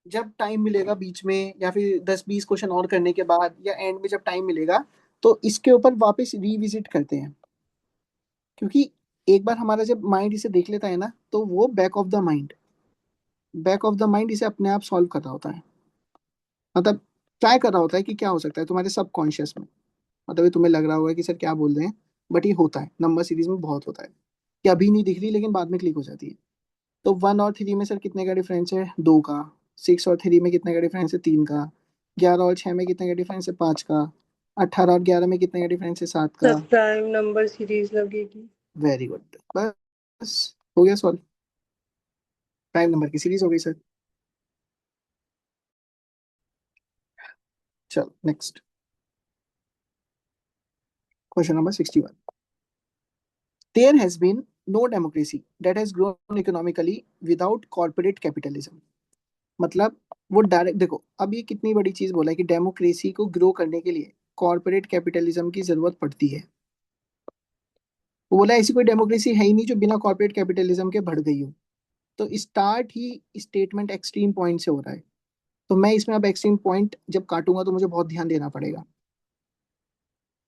S1: जब टाइम मिलेगा बीच में, या फिर 10-20 क्वेश्चन और करने के बाद, या एंड में जब टाइम मिलेगा, तो इसके ऊपर वापस रिविजिट करते हैं। क्योंकि एक बार हमारा जब माइंड इसे देख लेता है ना, तो वो बैक ऑफ द माइंड इसे अपने आप सॉल्व कर रहा होता है। मतलब ट्राई कर रहा होता है कि क्या हो सकता है तुम्हारे सबकॉन्शियस में। मतलब ये तुम्हें लग रहा होगा कि सर क्या बोल रहे हैं, बट ये होता है, नंबर सीरीज में बहुत होता है कि अभी नहीं दिख रही लेकिन बाद में क्लिक हो जाती है। तो 1 और 3 में सर कितने का डिफरेंस है? 2 का। 6 और 3 में कितने का डिफरेंस है? 3 का। 11 और 6 में कितने का डिफरेंस है? 5 का। 18 और 11 में कितने का डिफरेंस है? 7 का।
S5: सब प्राइम नंबर सीरीज लगेगी।
S1: वेरी गुड, बस हो गया सॉल्व। प्राइम नंबर की सीरीज हो गई सर। चलो next question number 61। There has been no democracy that has grown economically without corporate capitalism. मतलब वो डायरेक्ट देखो, अब ये कितनी बड़ी चीज बोला है कि डेमोक्रेसी को ग्रो करने के लिए कॉर्पोरेट कैपिटलिज्म की जरूरत पड़ती है। वो बोला ऐसी कोई डेमोक्रेसी है ही नहीं जो बिना कॉर्पोरेट कैपिटलिज्म के बढ़ गई हो। तो स्टार्ट ही स्टेटमेंट एक्सट्रीम पॉइंट से हो रहा है। तो मैं इसमें अब एक्सट्रीम पॉइंट जब काटूंगा तो मुझे बहुत ध्यान देना पड़ेगा।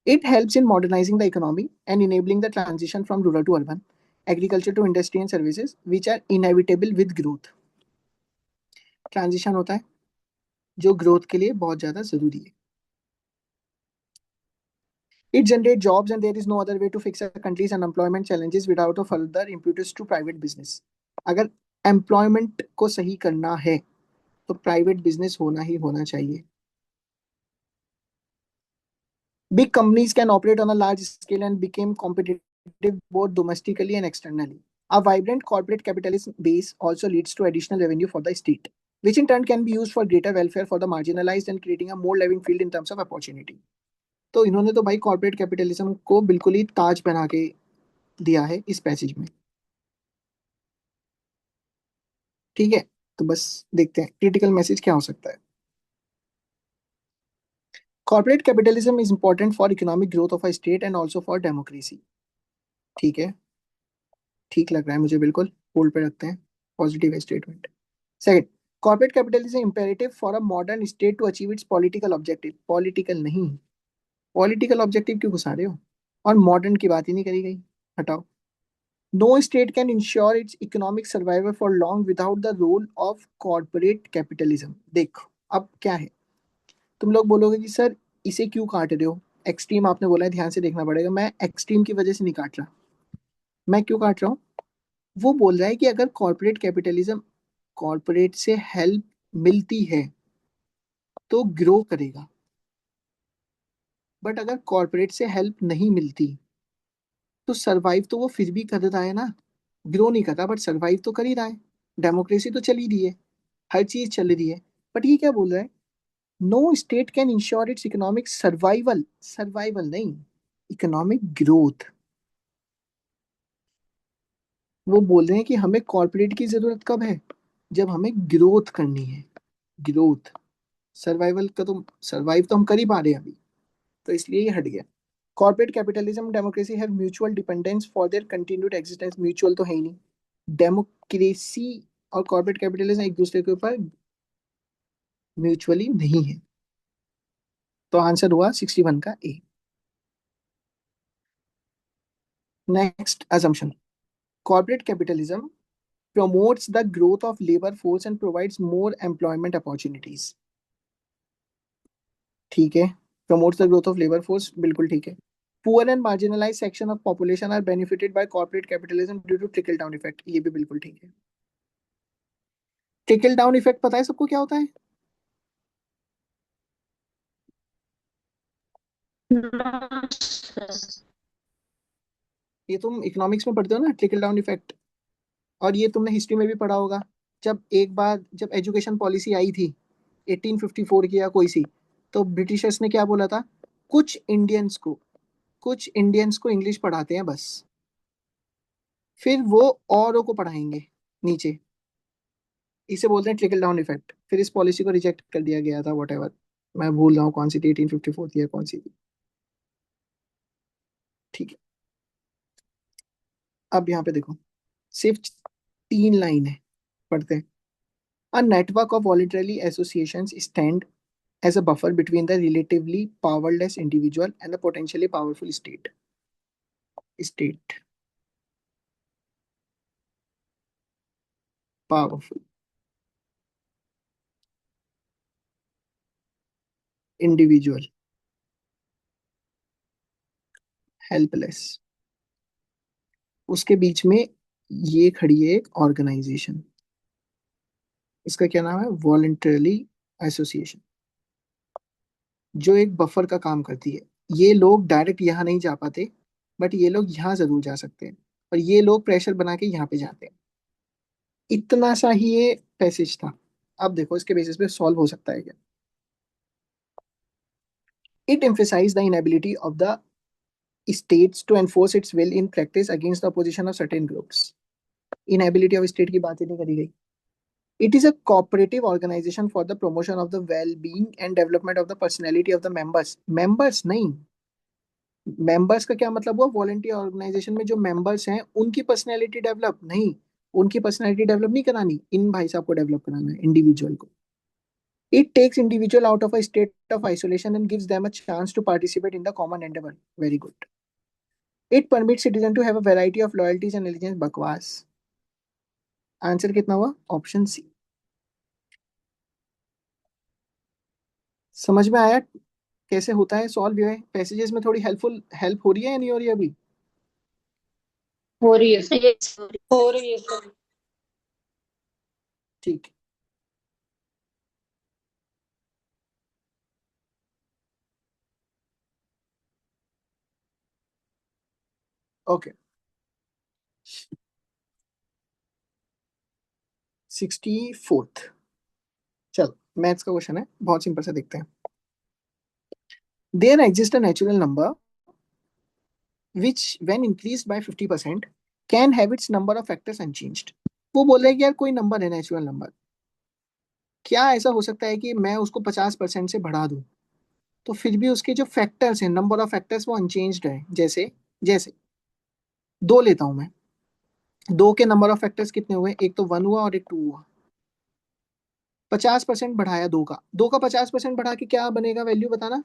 S1: It helps in modernizing the economy and enabling the transition from rural to urban, agriculture to industry and services, which are inevitable with growth. Transition होता है जो ग्रोथ के लिए बहुत ज्यादा जरूरी है। It generates jobs and there is no other way to fix a country's unemployment challenges without a further impetus to private business. अगर एम्प्लॉयमेंट को सही करना है तो प्राइवेट बिजनेस होना ही होना चाहिए। Big companies can operate on a large scale and become competitive both domestically and externally. A vibrant corporate capitalist base also leads to additional revenue for the state, which in turn can be used for greater welfare for the marginalized and creating a more level field in terms of opportunity. तो इन्होंने तो भाई corporate capitalism को बिल्कुल ही ताज पहना के दिया है इस पैसेज में। ठीक है, तो बस देखते हैं क्रिटिकल मैसेज क्या हो सकता है। Corporate capitalism is important for economic growth of a state and also for democracy. ठीक है, ठीक लग रहा है मुझे, बिल्कुल होल्ड पे रखते हैं। पॉजिटिव है statement. Second, corporate capitalism imperative for a modern state to achieve its political objective. Political नहीं, पॉलिटिकल ऑब्जेक्टिव क्यों घुसा रहे हो? और मॉडर्न की बात ही नहीं करी गई, हटाओ। No state can ensure its economic survival for long without the role of corporate capitalism. देखो अब क्या है, तुम लोग बोलोगे कि सर इसे क्यों काट रहे हो? एक्सट्रीम आपने बोला है, ध्यान से देखना पड़ेगा। मैं एक्सट्रीम की वजह से नहीं काट रहा। मैं क्यों काट रहा हूँ? वो बोल रहा है कि अगर कॉर्पोरेट कैपिटलिज्म, कॉर्पोरेट से हेल्प मिलती है तो ग्रो करेगा, बट अगर कॉर्पोरेट से हेल्प नहीं मिलती तो सरवाइव तो वो फिर भी कर रहा है ना। ग्रो नहीं कर रहा बट सरवाइव तो कर ही रहा है। डेमोक्रेसी तो चल ही रही है, हर चीज चल रही है। बट ये क्या बोल रहा है? No state can ensure its economic survival, survival नहीं, इकोनॉमिक ग्रोथ। वो बोल रहे हैं कि हमें कॉर्पोरेट की जरूरत कब है? जब हमें ग्रोथ करनी है। ग्रोथ, सर्वाइवल का तो सर्वाइव तो हम कर ही पा रहे हैं अभी, तो इसलिए ये हट गया। Corporate capitalism democracy have mutual dependence for their continued existence. Mutual तो है ही नहीं। डेमोक्रेसी और कॉर्पोरेट कैपिटलिज्म एक दूसरे के ऊपर म्यूचुअली नहीं है। तो आंसर हुआ 61 का A. Next assumption, corporate capitalism promotes the growth of labor force and provides more employment opportunities। ठीक है, promotes the growth of labor force, बिल्कुल ठीक है। Poor and marginalized section of population are benefited by corporate capitalism due to trickle down effect, ये भी बिल्कुल ठीक है। ट्रिकल डाउन इफेक्ट पता है सबको क्या होता है?
S4: No, sir.
S1: ये तुम इकोनॉमिक्स में पढ़ते हो ना, ट्रिकल डाउन इफेक्ट। और ये तुमने हिस्ट्री में भी पढ़ा होगा। जब एक बार जब एजुकेशन पॉलिसी आई थी 1854 की या कोई सी, तो ब्रिटिशर्स ने क्या बोला था? कुछ इंडियंस को, कुछ इंडियंस को इंग्लिश पढ़ाते हैं बस, फिर वो औरों को पढ़ाएंगे नीचे। इसे बोलते हैं ट्रिकल डाउन इफेक्ट। फिर इस पॉलिसी को रिजेक्ट कर दिया गया था, वट एवर। मैं भूल रहा हूँ कौन सी थी, 1854 थी या कौन सी थी। ठीक है, अब यहाँ पे देखो, सिर्फ 3 लाइन है, पढ़ते हैं। A network of voluntarily associations stand as a buffer between the relatively powerless individual and the potentially powerful state powerful individual helpless, उसके बीच में ये खड़ी है एक ऑर्गेनाइजेशन, इसका क्या नाम है, वॉलंटरली एसोसिएशन, जो एक बफर का काम करती है। ये लोग डायरेक्ट यहाँ नहीं जा पाते, बट ये लोग यहाँ जरूर जा सकते हैं, और ये लोग प्रेशर बना के यहाँ पे जाते हैं। इतना सा ही ये पैसेज था। अब देखो इसके बेसिस पे सॉल्व हो सकता है क्या। It emphasized the inability of the states to enforce its will in practice against the opposition of certain groups. Inability of state की बात ही नहीं करी गई। It is a cooperative organization for the promotion of the well-being and development of the personality of the members. Members नहीं, members का क्या मतलब हुआ, वॉलंटियर ऑर्गेनाइजेशन में जो members हैं उनकी पर्सनैलिटी डेवलप नहीं, उनकी पर्सनैलिटी डेवलप नहीं करानी, इन भाई साहब को डेवलप कराना है, इंडिविजुअल को। It takes individual out of a state of isolation and gives them a chance to participate in the common endeavor. Very good. It permits citizen to have a variety of loyalties and allegiance. बकवास। Answer कितना हुआ, option C. समझ में आया कैसे होता है solve है। पैसेजेस में थोड़ी हेल्प हो रही है या नहीं हो रही है अभी।
S2: हो रही है सर।
S4: Yes.
S5: हो रही है सर।
S1: ठीक। Okay 64th। चलो मैथ्स का क्वेश्चन है, बहुत सिंपल सा देखते हैं। There exist a natural number which when increased by 50% can have its number of factors unchanged। वो बोल रहे हैं कि यार कोई नंबर है नेचुरल नंबर, क्या ऐसा हो सकता है कि मैं उसको 50% से बढ़ा दूं तो फिर भी उसके जो फैक्टर्स हैं, नंबर ऑफ फैक्टर्स, वो अनचेंज्ड है। जैसे जैसे दो लेता हूं मैं, दो के नंबर ऑफ फैक्टर्स कितने हुए, एक तो 1 हुआ और एक 2 हुआ। 50% बढ़ाया दो का 50% बढ़ा के क्या बनेगा, वैल्यू बताना।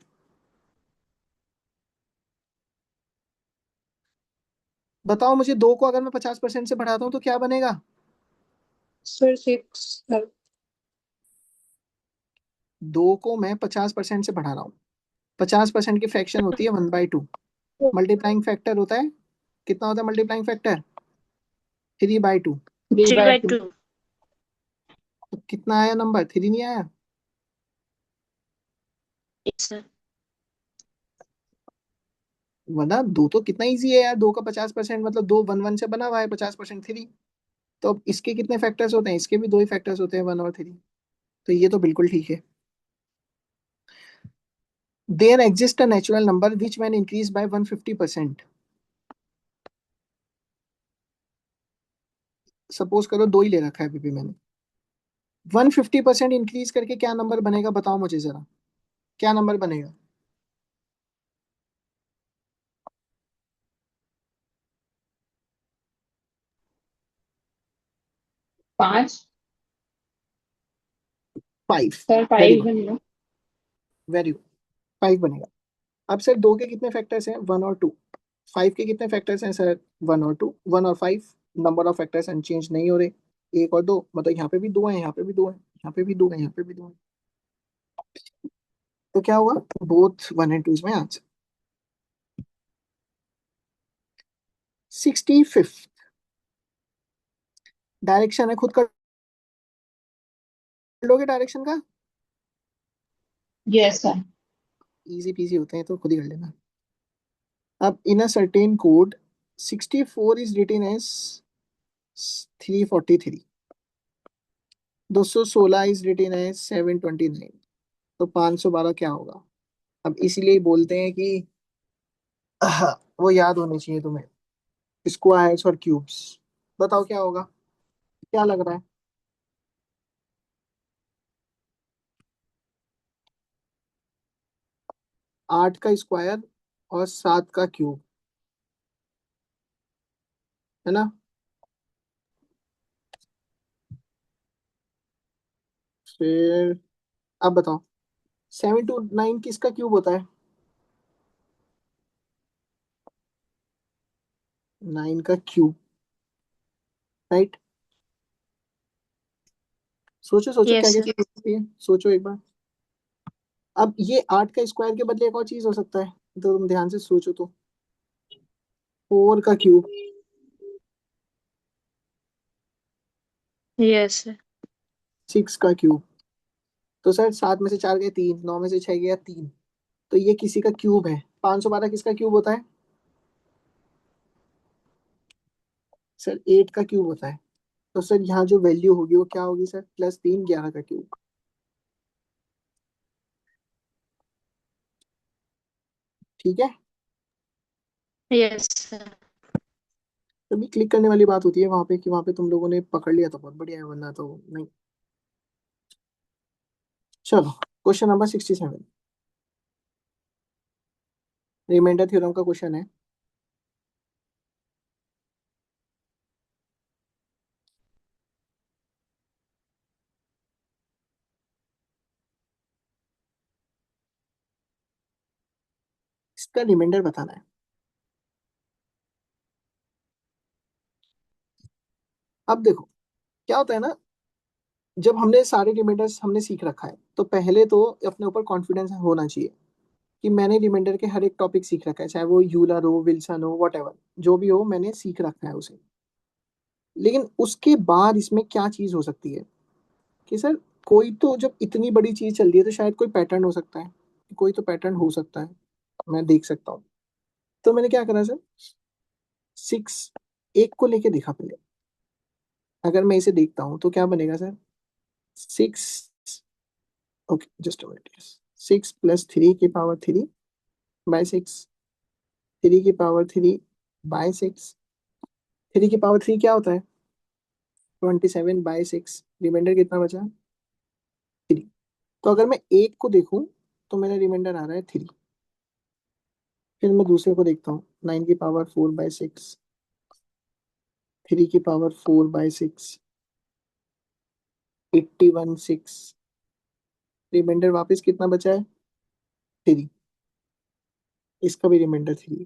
S1: बताओ मुझे, दो को अगर मैं 50% से बढ़ाता हूँ तो क्या बनेगा।
S5: Sir 6 sir.
S1: दो को मैं 50% से बढ़ा रहा हूँ, 50% की फ्रैक्शन होती है 1/2। मल्टीप्लाइंग फैक्टर होता है, कितना होता है मल्टीप्लाइंग फैक्टर, 3/2।
S2: 3
S4: 3
S2: bye
S4: by
S2: 2।
S4: 2.
S1: तो कितना आया नंबर, 3 नहीं आया।
S4: Yes, sir.
S1: वरना दो तो कितना इजी है यार, दो का 50% मतलब दो 1 1 से बना हुआ है, 50% 3। तो अब इसके कितने फैक्टर्स होते हैं, इसके भी दो ही फैक्टर्स होते हैं, 1 और 3। तो ये तो बिल्कुल ठीक है। There exist a natural number which when increase by 150%। Suppose करो दो ही ले रखा है अभी भी मैंने, 150% इंक्रीज करके क्या नंबर बनेगा, बताओ मुझे जरा, क्या नंबर बनेगा।
S2: 5
S1: 5।
S2: सर,
S1: वेरी
S2: 5
S1: गुड,
S2: बन गया।
S1: वेरी गुड, 5 बनेगा। अब सर दो के कितने फैक्टर्स हैं, 1 और 2। 5 के कितने फैक्टर्स हैं सर, 1 और 2, 1 और 5। नंबर ऑफ फैक्टर्स अनचेंज नहीं हो रहे, एक और दो, मतलब यहाँ पे भी दो हैं, यहाँ पे भी दो हैं, यहाँ पे भी दो हैं, यहाँ पे भी दो हैं। तो क्या हुआ, बोथ 1 एंड 2 में आंसर। 65th डायरेक्शन है, खुद कर लोगे डायरेक्शन का,
S2: यस सर।
S1: इजी पीजी होते हैं तो खुद ही कर लेना। अब in a certain code 64 is written as 343, 216 is written as 729, तो 512 क्या होगा। अब इसीलिए बोलते हैं कि वो याद होने चाहिए तुम्हें, स्क्वायर्स और क्यूब्स। बताओ क्या होगा, क्या लग रहा है। 8 का स्क्वायर और 7 का क्यूब, है ना। फिर अब बताओ 7 to 9 किसका क्यूब होता है? 9 का क्यूब, राइट? सोचो सोचो क्या
S4: Yes,
S1: क्या
S4: sir.
S1: चीज हो सकती है, सोचो एक बार। अब ये 8 का स्क्वायर के बदले एक और चीज हो सकता है, तो तुम ध्यान से सोचो तो। 4 का क्यूब,
S4: Yes, sir.
S1: 6 का क्यूब। तो सर 7 में से 4 गए 3, 9 में से 6 गया 3, तो ये किसी का क्यूब है। 512 किसका क्यूब होता है? सर 8 का क्यूब होता है। तो सर यहाँ जो वैल्यू होगी वो क्या होगी सर? +3, 11 का क्यूब। ठीक है,
S4: Yes, sir.
S1: तभी क्लिक करने वाली बात होती है वहां पे, कि वहां पे तुम लोगों ने पकड़ लिया तो बहुत बढ़िया है, वरना तो नहीं। चलो क्वेश्चन नंबर 67, रिमाइंडर थ्योरम का क्वेश्चन है। इसका रिमाइंडर बताना है। अब देखो क्या होता है ना, जब हमने सारे रिमाइंडर्स हमने सीख रखा है तो पहले तो अपने ऊपर कॉन्फिडेंस होना चाहिए कि मैंने रिमाइंडर के हर एक टॉपिक सीख रखा है, चाहे वो यूलर हो, विल्सन हो, वट जो भी हो, मैंने सीख रखा है उसे। लेकिन उसके बाद इसमें क्या चीज हो सकती है कि सर कोई तो, जब इतनी बड़ी चीज चल रही है तो शायद कोई पैटर्न हो सकता है, कोई तो पैटर्न हो सकता है, मैं देख सकता हूँ। तो मैंने क्या करा सर, 6 एक को लेके देखा पहले। अगर मैं इसे देखता हूँ तो क्या बनेगा सर? 6, ओके जस्ट मिनट, 6 + 3 की पावर 3/6, 3 की पावर 3/6, 3 की पावर 3 क्या होता है? 27/6, रिमाइंडर कितना बचा? 3। तो अगर मैं एक को देखूं तो मेरा रिमाइंडर आ रहा है 3। फिर मैं दूसरे को देखता हूँ, 9 की पावर 4/6, 3 की पावर 4/6, 81/6, रिमाइंडर वापस कितना बचा है? 3। इसका भी रिमाइंडर 3।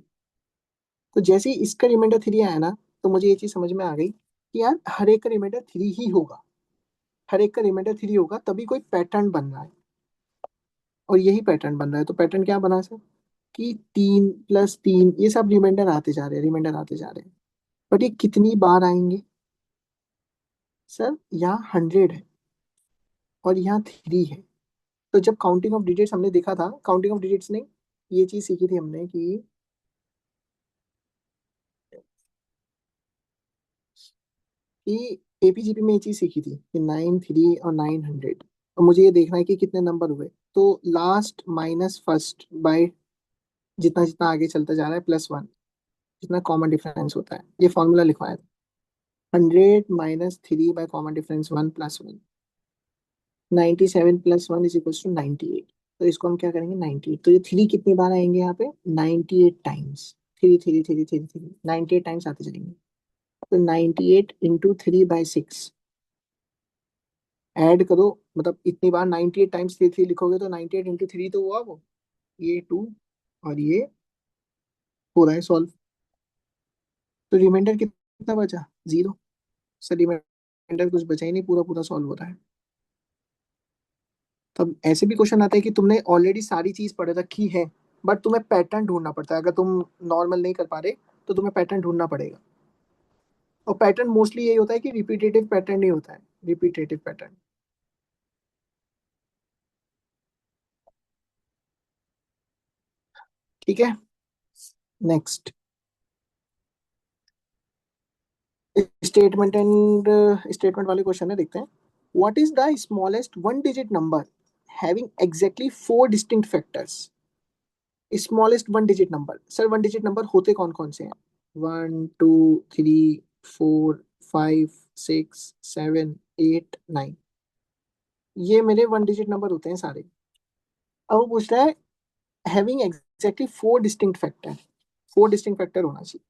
S1: तो जैसे ही इसका रिमाइंडर 3 आया ना, तो मुझे ये चीज समझ में आ गई कि यार हर एक का रिमाइंडर 3 ही होगा, हर एक का रिमाइंडर 3 होगा, तभी कोई पैटर्न बन रहा है। और यही पैटर्न बन रहा है। तो पैटर्न क्या बना सर कि 3 + 3, ये सब रिमाइंडर आते जा रहे हैं, रिमाइंडर आते जा रहे हैं। बट ये कितनी बार आएंगे सर? यहाँ 100 है और यहाँ 3 है। तो जब काउंटिंग ऑफ डिजिट्स हमने देखा था, काउंटिंग ऑफ डिजिट्स ने ये चीज सीखी थी हमने कि एपीजीपी में ये चीज सीखी थी कि 9, 3 और 900, और मुझे ये देखना है कि कितने नंबर हुए। तो लास्ट माइनस फर्स्ट बाय जितना जितना आगे चलता जा रहा है +1, जितना कॉमन डिफरेंस होता है, ये फॉर्मूला लिखवाया था। 100 - 3 बाय कॉमन डिफरेंस 1 + 1, 97 + 1 = 98। तो इसको हम क्या करेंगे, 98। तो ये 3 कितनी बार आएंगे यहाँ पे? 98 टाइम्स। 3 3 3 3 3 98 टाइम्स आते जाएंगे। तो 98 × 3/6 ऐड करो, मतलब इतनी बार 98 टाइम्स 3 3 लिखोगे तो 98 × 3 तो हुआ वो, ये 2 और ये हो रहा है सॉल्व। तो रिमाइंडर कितना बचा? 0। सर रिमाइंडर कुछ बचा ही नहीं, पूरा पूरा सॉल्व हो रहा है। तब ऐसे भी क्वेश्चन आते हैं कि तुमने ऑलरेडी सारी चीज पढ़ रखी है, बट तुम्हें पैटर्न ढूंढना पड़ता है। अगर तुम नॉर्मल नहीं कर पा रहे तो तुम्हें पैटर्न ढूंढना पड़ेगा। और पैटर्न मोस्टली यही होता है कि रिपीटेटिव पैटर्न ही होता है, रिपीटेटिव पैटर्न। ठीक है, नेक्स्ट स्टेटमेंट एंड स्टेटमेंट वाले क्वेश्चन है, देखते हैं। What is the smallest one digit number having exactly 4 distinct factors? Smallest one digit number, sir one digit number होते कौन कौन से हैं? 1 2 3 4 5 6 7 8 9, ये मेरे वन डिजिट नंबर होते हैं सारे। अब वो पूछ रहा है having exactly 4 distinct factor, 4 distinct factor होना चाहिए।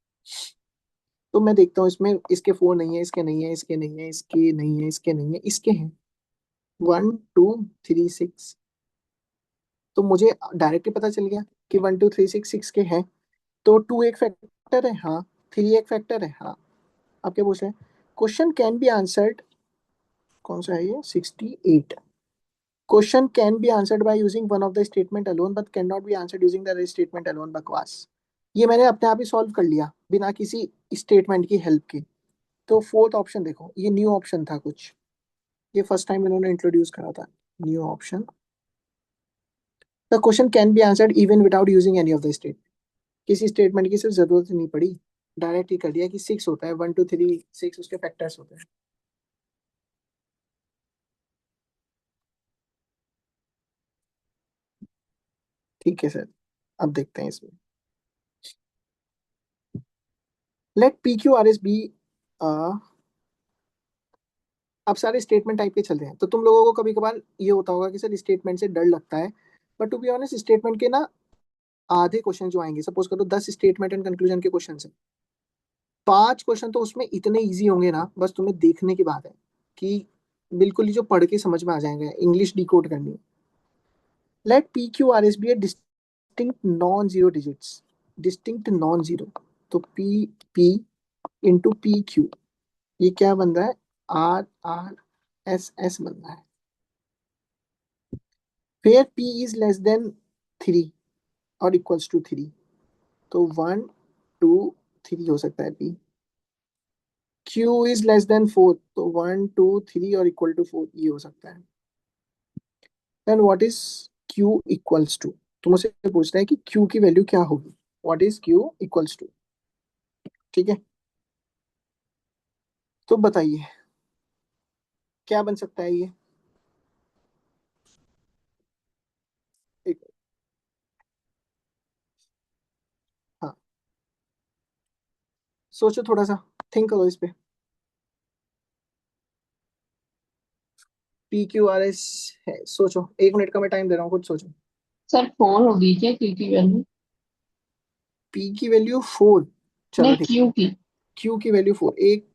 S1: तो मैं देखता हूँ इसमें, इसके 4 नहीं है, इसके नहीं है, इसके नहीं है, इसके नहीं है, इसके नहीं है, इसके हैं। 1236। तो मुझे डायरेक्टली पता चल गया कि 1 2 3 6 6 के हैं। तो 2 एक फैक्टर है, हाँ। 3 एक फैक्टर है, हाँ। आप क्या पूछ रहे हैं? क्वेश्चन कैन बी आंसर्ड, कौन सा है ये? 68। Question can be answered by using one of the statement alone but can not be answered using the statement alone. बकवास। ये मैंने अपने आप ही सॉल्व कर लिया बिना किसी स्टेटमेंट की हेल्प के। तो फोर्थ ऑप्शन देखो, ये न्यू ऑप्शन था कुछ, ये फर्स्ट टाइम इन्होंने इंट्रोड्यूस करा था। New option, the question can be answered even without using any of the state. किसी स्टेटमेंट की सिर्फ जरूरत ही नहीं पड़ी, डायरेक्ट ही कर दिया कि 6 होता है, 1 2 3 6 उसके फैक्टर्स होते हैं। ठीक है सर, अब देखते हैं इसमें। Let P Q R S B. अब सारे स्टेटमेंट टाइप के चल रहे हैं, तो तुम लोगों को कभी कभार ये होता होगा कि सर स्टेटमेंट से डर लगता है। But to be honest, statement के ना आधे क्वेश्चन जो आएंगे, सपोज करो 10 स्टेटमेंट एंड कंक्लूजन के क्वेश्चन है, 5 क्वेश्चन तो उसमें इतने इजी होंगे ना, बस तुम्हें देखने की बात है कि बिल्कुल ही जो पढ़ के समझ में आ जाएंगे, इंग्लिश डिकोड करनी है। Let P Q R S be a distinct non zero digits. Distinct non zero, तो P P into P Q, ये क्या बन रहा है? आर आर एस एस बन रहा है। फिर पी इज लेस देन 3 और इक्वल्स टू 3, तो 1 2 3 हो सकता है P. Q is less than 4, तो 1 2 3 और इक्वल टू 4, ये हो सकता है। Then what is Q equals to? तो मुझसे पूछना है कि क्यू की वैल्यू क्या होगी। What is Q equals to? ठीक है, तो बताइए क्या बन सकता है ये। एक, हाँ, सोचो थोड़ा सा, थिंक करो इस पे। पी क्यू आर एस है, सोचो, 1 मिनट का मैं टाइम दे रहा हूँ, कुछ सोचो।
S2: सर 4 होगी क्या क्यू की वैल्यू?
S1: पी की वैल्यू 4, चलो
S2: नहीं,
S1: ठीक।
S2: क्यू की।
S1: क्यू की वैल्यू 4, एक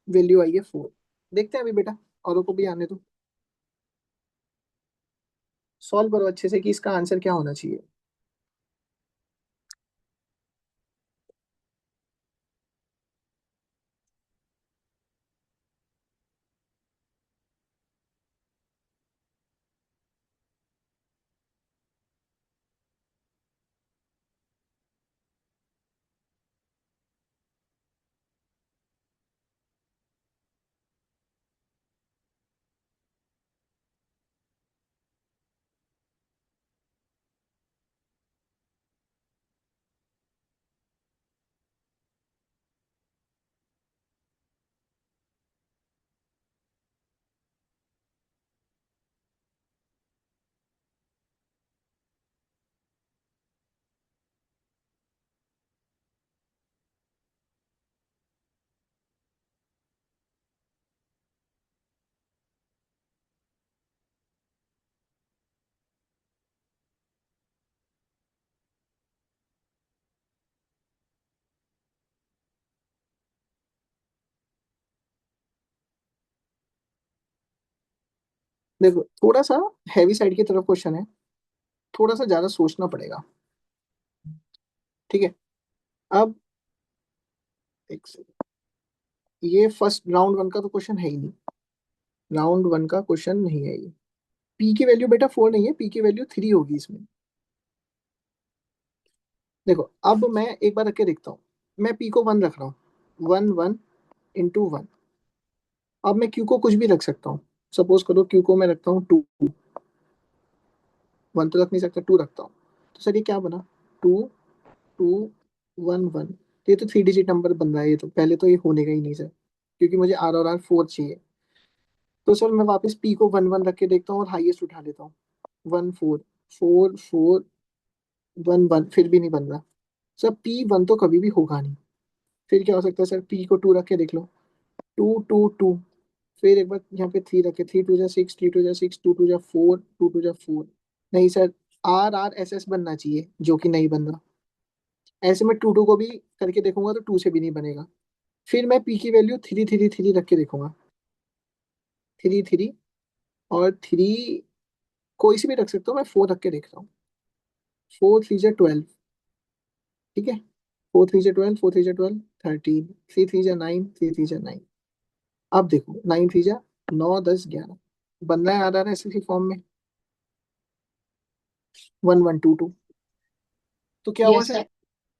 S1: वैल्यू आई है 4। देखते हैं अभी बेटा, औरों को भी आने दो। सॉल्व करो अच्छे से कि इसका आंसर क्या होना चाहिए। देखो, थोड़ा सा हैवी साइड की तरफ क्वेश्चन है, थोड़ा सा ज्यादा सोचना पड़ेगा। ठीक है, अब एक सेकंड, ये फर्स्ट राउंड 1 का तो क्वेश्चन है ही नहीं। राउंड 1 का क्वेश्चन नहीं है ये। पी की वैल्यू बेटा 4 नहीं है, पी की वैल्यू 3 होगी इसमें। देखो, अब मैं एक बार रख के देखता हूँ। मैं पी को 1 रख रहा हूँ, 1 1 इंटू 1। अब मैं क्यू को कुछ भी रख सकता हूँ। सपोज करो क्यू को मैं रखता हूँ 2, 1 तो रख नहीं सकता, 2 रखता हूँ। तो सर ये क्या बना? 2 2 1 1। ये तो 3 डिजिट नंबर बन रहा है, ये तो पहले तो ये होने का ही नहीं सर, क्योंकि मुझे आर और आर 4 चाहिए। तो सर मैं वापस पी को 1 1 रख के देखता हूँ और हाईएस्ट उठा लेता हूँ। 1 4 4 4 1 1, फिर भी नहीं बन रहा। सर P1 तो कभी भी होगा नहीं। फिर क्या हो सकता है सर? पी को 2 रख के देख लो, 2 2 2। फिर एक बार यहाँ पे 3 रखे, 3 2 जा 6, 3 2 जा 6, 2 2 जा 4, 2 2 जा 4। नहीं सर, RRSS बनना चाहिए, जो कि नहीं बन रहा। ऐसे में 2 2 को भी करके देखूंगा तो 2 से भी नहीं बनेगा। फिर मैं पी की वैल्यू 3 3 3 रख के देखूंगा, 3 3 और 3 कोई सी भी रख सकते हो, मैं 4 रख के देख रहा हूँ। 4 3 जा 12, ठीक है। 4 3 जा 12, 4 3 जा 12, 13, 3 3 जा 9, 3 3 जा 9। अब देखो 9 3 जा 9 10 11, बन रहा है आ रहा है ऐसे फॉर्म में 1 1 2 2। तो क्या हुआ
S2: यस
S1: सर,
S2: सर।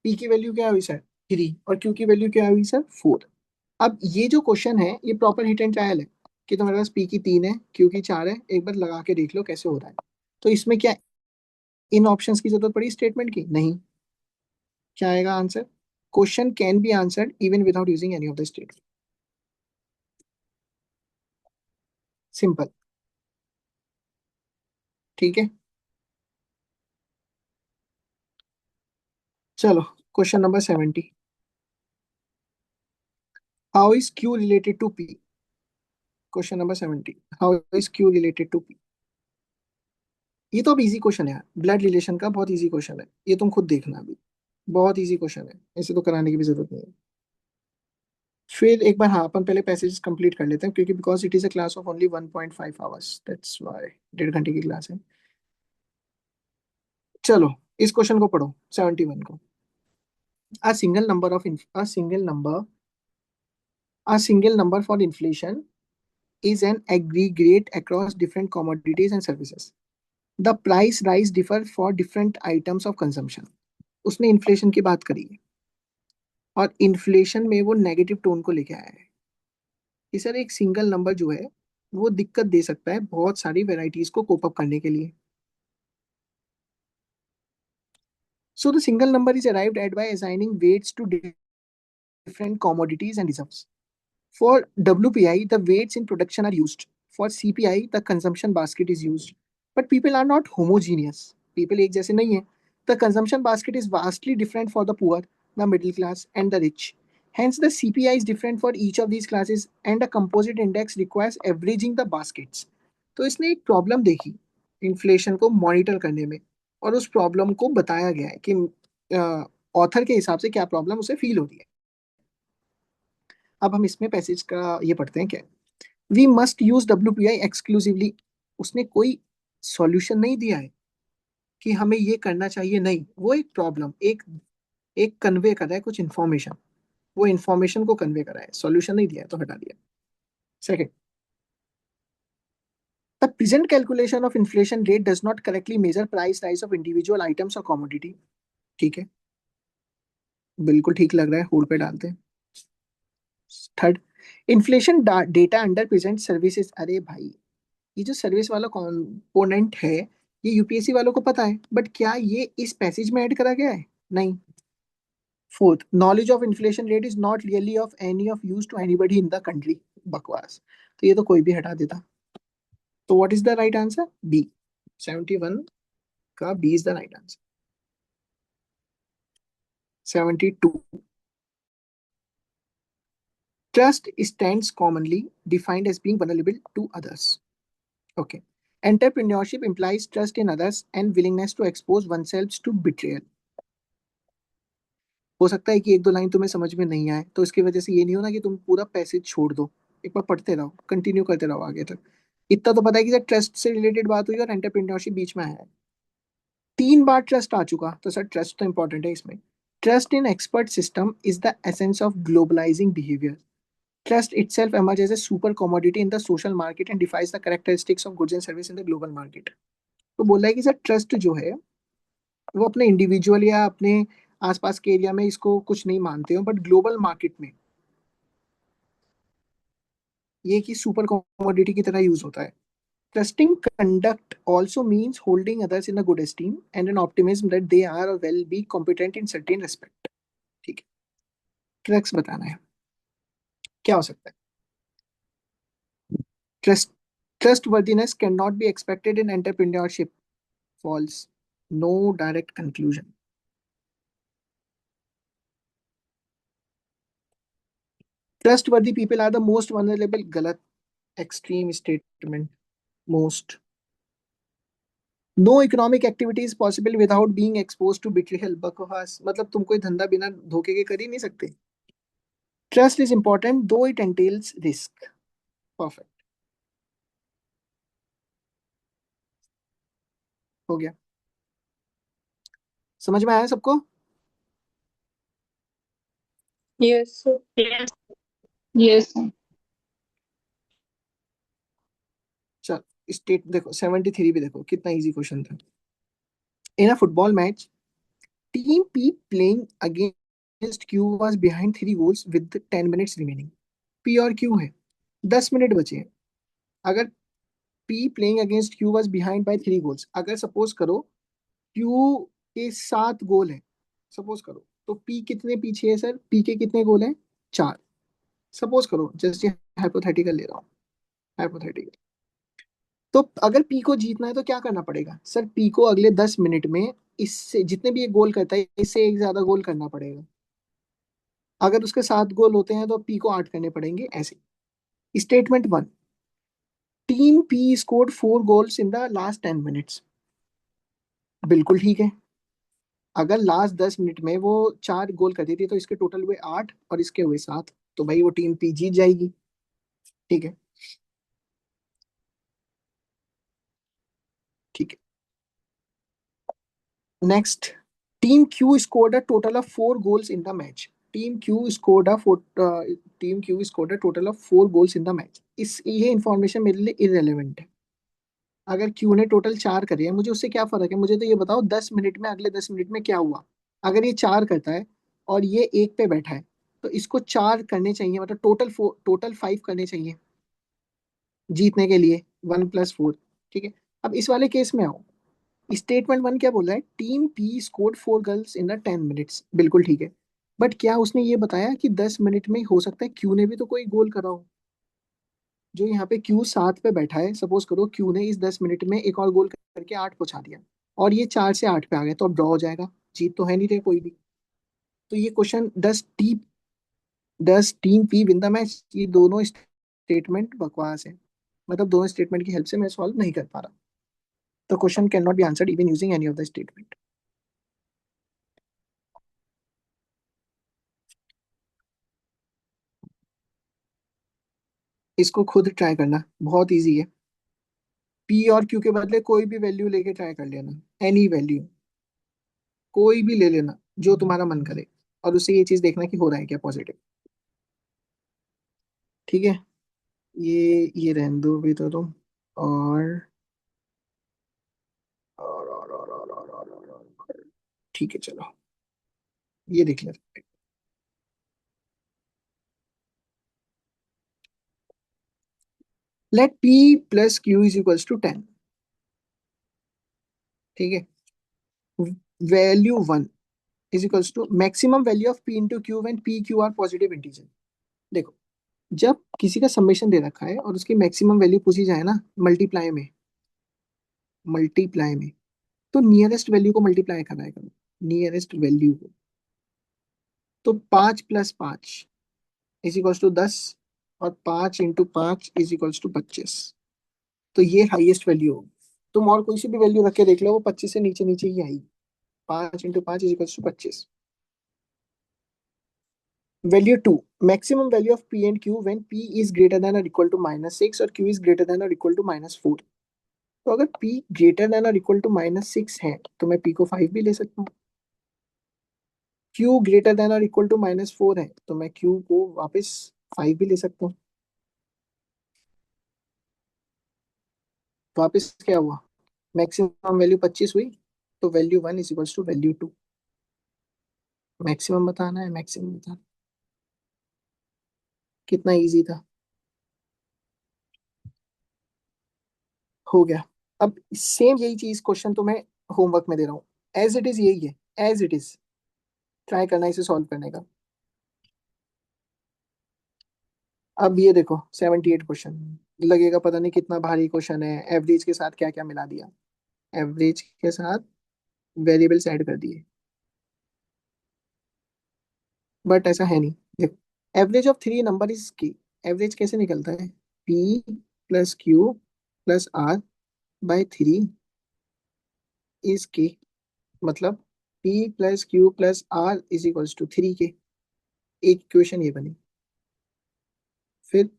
S1: पी की वैल्यू क्या हुई सर 3, और क्यू की वैल्यू क्या हुई सर 4। अब ये जो क्वेश्चन है ये प्रॉपर हिट एंड ट्रायल है कि तुम्हारे पास पी की 3 है, क्यू की 4 है, एक बार लगा के देख लो कैसे हो रहा है। तो इसमें क्या इन ऑप्शंस की जरूरत पड़ी स्टेटमेंट की? नहीं। क्या आएगा answer? Question can be answered even without using any of the statement. Simple, ठीक है। चलो question number 70, how is Q related to P? Question number 70, how is Q related to P? ये तो अब इजी क्वेश्चन है यार, blood relation का बहुत इजी क्वेश्चन है, ये तुम खुद देखना अभी। बहुत इजी क्वेश्चन है, ऐसे तो कराने की भी जरूरत नहीं है। फिर एक बार हाँ अपन पहले पैसेज कंप्लीट कर लेते हैं, क्योंकि because it is a class of only 1.5 hours, that's why 1.5 घंटे की क्लास है। चलो इस क्वेश्चन को पढ़ो, 71 को। a single number of inf- a single number for inflation is an aggregate across different commodities and services. The price rise differ for different items of consumption. उसने inflation की बात करी है और इन्फ्लेशन में वो नेगेटिव टोन को लेके आया है कि सर एक सिंगल नंबर जो है वो दिक्कत दे सकता है बहुत सारी वेराइटीज को कोप अप करने के लिए। So the single number is arrived at by assigning weights to different commodities and reserves. For WPI, the weights in production are used. For CPI, the consumption basket is used. But people are not homogeneous. People एक जैसे नहीं है. The consumption basket is vastly different for the poor, the middle class, and the rich. Hence, the CPI is different for each of these classes, and a composite index requires averaging the baskets. तो इसने एक problem देखी inflation को monitor करने में, और उस problem को बताया गया है कि ऑथर के हिसाब से क्या प्रॉब्लम उसे फील हो रही है। अब हम इसमें पैसेज का ये पढ़ते हैं क्या, we must use WPI exclusively. उसने कोई सॉल्यूशन नहीं दिया है कि हमें ये करना चाहिए, नहीं, वो एक प्रॉब्लम एक एक कन्वे कर रहा है कुछ इंफॉर्मेशन, वो इंफॉर्मेशन को कन्वे कर रहा है, सॉल्यूशन नहीं दिया है तो हटा दिया। Second, the present calculation of inflation rate does not correctly measure price rise of individual items और कमोडिटी। ठीक है, बिल्कुल ठीक लग रहा है, होल्ड पे डालते हैं। Third, inflation data under present services. अरे भाई, ये जो सर्विस वाला कंपोनेंट है ये यूपीएससी वालों को पता है, बट क्या ये इस पैसेज में ऐड करा गया है? नहीं। Fourth, knowledge of inflation rate is not really of any of use to anybody in the country. बकवास, तो ये तो कोई भी हटा देता। तो what is the right answer? B. 71 का B is the right answer. 72, trust stands commonly defined as being vulnerable to others. Okay. Entrepreneurship implies trust in others and willingness to expose oneself to betrayal. हो सकता है कि एक दो line तुम्हें समझ में नहीं आए, तो इसकी वजह से ये नहीं होना कि तुम पूरा पैसेज छोड़ दो, एक बार पढ़ते रहो, कंटिन्यू करते रहो आगे तक। इतना तो पता है कि सर ट्रस्ट से रिलेटेड बात हुई और एंटरप्रेन्योरशिप बीच में आया है। 3 बार ट्रस्ट आ चुका, तो सर ट्रस्ट तो इंपॉर्टेंट है इसमें। Trust in expert system is the essence of globalising behaviour. Trust itself emerges as a super commodity in the social market and defies the characteristics of goods and service in the global market. तो बोल रहा है कि sir trust जो है वो अपने individual या अपने आसपास के एरिया में इसको कुछ नहीं मानते हो, बट ग्लोबल मार्केट में ये कि सुपर कमोडिटी की तरह यूज होता है। Trusting conduct also means holding others in a good esteem and an optimism that they are or will be competent in certain respect. ठीक है, ट्रक्स बताना है क्या हो सकता है। Trust Trustworthiness cannot be expected in entrepreneurship. False. No direct conclusion. Trustworthy people are the most vulnerable. Galat. Extreme statement. Most. No economic activity is possible without being exposed to betrayal. बकवास, मतलब तुम कोई धंधा बिना धोखे के कर ही नहीं सकते। Trust is important though it entails risk. Perfect. हो गया, समझ में आया सबको?
S5: Yes, sir.
S4: Yes.
S2: Yes, sir.
S1: चल स्टेट देखो, 73 भी देखो कितना इजी क्वेश्चन था। In a football match, team P playing against Q was behind 3 goals with 10 minutes remaining. P और क्यू है, 10 मिनट बचे हैं। अगर P playing against Q was behind by 3 goals, अगर सपोज करो क्यू के 7 गोल है, सपोज करो, तो पी कितने पीछे है सर? पी के कितने गोल हैं? 4। सपोज करो, जस्ट ये हाइपोथेटिकल ले रहा हूँ, हाइपोथेटिकल। तो अगर पी को जीतना है तो क्या करना पड़ेगा सर? पी को अगले 10 मिनट में इससे जितने भी ये गोल करता है इससे एक ज्यादा गोल करना पड़ेगा। अगर उसके 7 गोल होते हैं तो पी को 8 करने पड़ेंगे, ऐसे। Statement 1, team P scored 4 goals in the last 10 minutes। बिल्कुल ठीक है। अगर लास्ट 10 मिनट में वो 4 गोल करती थी तो इसके टोटल हुए 8 और इसके हुए 7, तो भाई वो टीम पी जीत जाएगी। ठीक है, ठीक है। Next, team Q scored a total of 4 goals in the match. Team Q scored a total of 4 goals in the match. इस ये इंफॉर्मेशन मेरे लिए इररेलेवेंट है। अगर क्यू ने टोटल 4 करे हैं, मुझे उससे क्या फर्क है? मुझे तो ये बताओ 10 मिनट में, अगले 10 मिनट में क्या हुआ। अगर ये 4 करता है और ये 1 पे बैठा है, तो इसको 4 करने चाहिए, मतलब टोटल 5 करने चाहिए जीतने के लिए, 1 + 4। ठीक है। अब इस वाले केस में आओ, स्टेटमेंट 1 क्या बोल रहा है? Team P scored 4 goals in the 10 minutes। बिल्कुल ठीक है। बट क्या उसने ये बताया कि 10 मिनट में हो सकता है क्यू ने भी तो कोई गोल करा हो? जो यहाँ पे क्यू 7 पे बैठा है, सपोज करो क्यू ने इस 10 मिनट में एक और गोल करके 8 पहुंचा दिया, और ये 4 से 8 पे आ गए, तो अब ड्रॉ हो जाएगा। जीत तो है नहीं रहे कोई भी। तो ये question does team P win the match, ये दोनों स्टेटमेंट बकवास है। मतलब दोनों स्टेटमेंट की हेल्प से मैं सॉल्व नहीं कर पा रहा। तो question can not be answered even using any of the statement. इसको खुद ट्राई करना, बहुत इजी है। पी और क्यू के बदले कोई भी वैल्यू लेके ट्राई कर लेना, एनी वैल्यू, कोई भी ले लेना जो तुम्हारा मन करे, और उससे ये चीज देखना कि हो रहा है क्या पॉजिटिव। ठीक है, ये रहने दो भी तो तुम। और ठीक है, चलो ये देख लेते हैं। Let P plus Q is equals to 10। ठीक है, value 1 is equals to maximum value of P into Q when P Q are positive integer. देखो, जब किसी का समेशन दे रखा है और उसकी मैक्सिमम वैल्यू पूछी जाए ना, मल्टीप्लाई में, तो नियरेस्ट वैल्यू को मल्टीप्लाई करना है, करो नियरेस्ट वैल्यू को। तो 5 + 5 इज इक्वल्स टू 10, और 5 × 5 इज इक्वल्स टू 25। तो ये हाईएस्ट वैल्यू होगी। तुम और कोई सी भी वैल्यू रख के देख लो, वो 25 से नीचे नीचे ही आएगी। 5 × 5 is equals to 25। Value 2, maximum value of P and Q when P is greater than और इक्वल टू -6 और क्यू इज ग्रेटर देन और इक्वल टू -4। तो अगर पी ग्रेटर देन और इक्वल टू -6 है तो मैं पी को 5 भी ले सकता हूँ। क्यू ग्रेटर देन और इक्वल टू -4 है तो मैं क्यू को वापस 5 भी ले सकता हूँ। वापस क्या हुआ? मैक्सिमम वैल्यू 25 हुई, तो value 1 is equals to value 2। Maximum बताना है, मैक्सिमम बताना। कितना इजी था, हो गया। अब सेम यही चीज क्वेश्चन तो मैं होमवर्क में दे रहा हूँ, एज इट इज यही है, एज इट इज ट्राई करना इसे सॉल्व करने का। अब ये देखो 78 क्वेश्चन, लगेगा पता नहीं कितना भारी क्वेश्चन है, एवरेज के साथ क्या क्या मिला दिया, एवरेज के साथ वेरिएबल्स ऐड कर दिए। बट ऐसा है नहीं। देखो, average of 3 number is K, average कैसे निकलता है? P plus Q plus R by 3 is K, मतलब P plus Q plus R is equals to 3 K. एक इक्वेशन ये बनी। फिर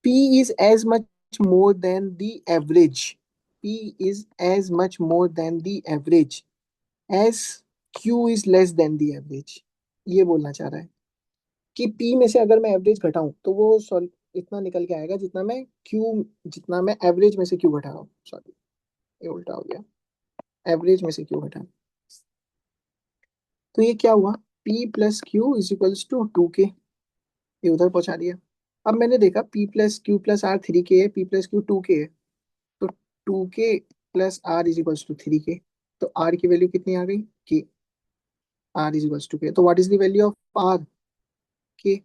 S1: P is as much more than the average P is as much more than the average as Q is less than the average। ये बोलना चाह रहा है कि P में से अगर मैं एवरेज घटाऊं तो वो इतना निकल के आएगा जितना मैं एवरेज में से Q घटा रहा हूँ। सॉरी, ये उल्टा हो गया, एवरेज में से Q घटा। तो ये क्या हुआ, P plus Q is equals to 2K, ये उधर पहुंचा दिया। अब मैंने देखा P plus Q plus R 3K है, P प्लस क्यू 2K है, तो 2K plus R is equals to 3K। तो R की वैल्यू कितनी आ गई, K, R is equals to K। तो what is the value of R, K?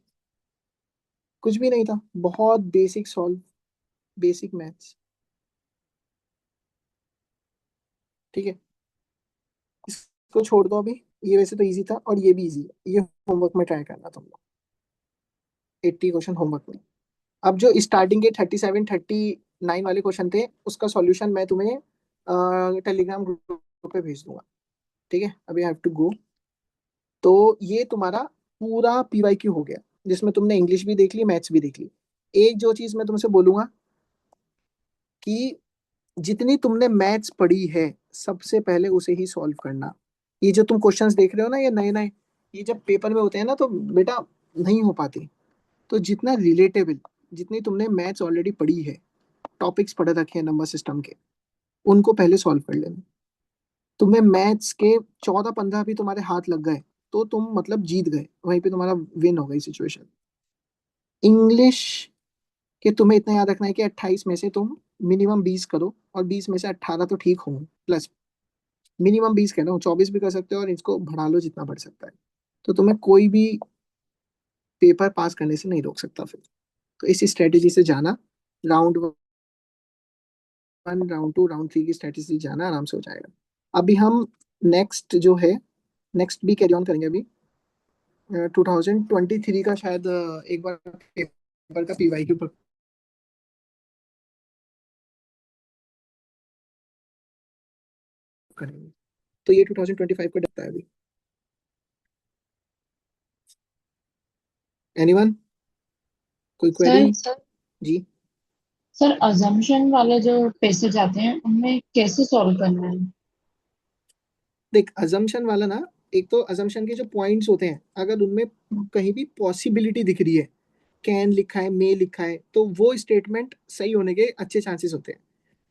S1: कुछ भी नहीं था, बहुत बेसिक सॉल्व, बेसिक मैथ्स। ठीक है, इसको छोड़ दो अभी, ये वैसे तो इजी था और ये भी इजी है, ये होमवर्क में ट्राई करना तुम लोग, 80 क्वेश्चन होमवर्क में। अब जो स्टार्टिंग के 37 39 वाले क्वेश्चन थे उसका सॉल्यूशन मैं तुम्हें टेलीग्राम ग्रुप पे भेज दूंगा। ठीक है, अभी हैव टू गो। तो ये तुम्हारा पूरा पीवाईक्यू हो गया, जिसमें तुमने इंग्लिश भी देख ली, मैथ्स भी देख ली। एक जो चीज मैं तुमसे बोलूंगा कि जितनी तुमने मैथ्स पढ़ी है सबसे पहले उसे ही सॉल्व करना। ये जो तुम क्वेश्चंस देख रहे हो ना, ये नए नए, ये जब पेपर में होते हैं ना तो बेटा नहीं हो पाते। तो जितना रिलेटेबल, जितनी तुमने मैथ्स ऑलरेडी पढ़ी है, टॉपिक्स पढ़ रखे हैं नंबर सिस्टम के, उनको पहले सॉल्व कर लेना। तुम्हें मैथ्स के 14-15 भी तुम्हारे हाथ लग गए तो तुम मतलब जीत गए, वहीं पे तुम्हारा विन हो गई सिचुएशन। इंग्लिश के तुम्हें इतना याद रखना है कि 28 में से तुम मिनिमम 20 करो, और 20 में से 18 तो ठीक हो प्लस, मिनिमम 20 कह रहा हूँ, 24 भी कर सकते हो और इसको बढ़ा लो जितना बढ़ सकता है। तो तुम्हें कोई भी पेपर पास करने से नहीं रोक सकता फिर। तो इस स्ट्रेटेजी से जाना, राउंड 1 राउंड 2 राउंड 3 की स्ट्रेटेजी जाना, आराम से हो जाएगा। अभी हम नेक्स्ट जो है, नेक्स्ट भी कैरी ऑन करेंगे। अभी 2023 का शायद एक बार पेपर का पीवाईक्यू पर करेंगे। तो ये 2025 का डरता है अभी। एनीवन, कोई क्वेरी?
S2: सर
S1: जी
S2: सर अजम्पशन वाले जो पैसेज आते हैं उनमें कैसे सॉल्व करना है?
S1: देख, अजम्पशन वाला ना, एक तो अजम्पशन के जो पॉइंट्स होते हैं, अगर उनमें कहीं भी पॉसिबिलिटी दिख रही है, कैन लिखा है, मे लिखा है, तो वो स्टेटमेंट सही होने के अच्छे चांसेस होते हैं।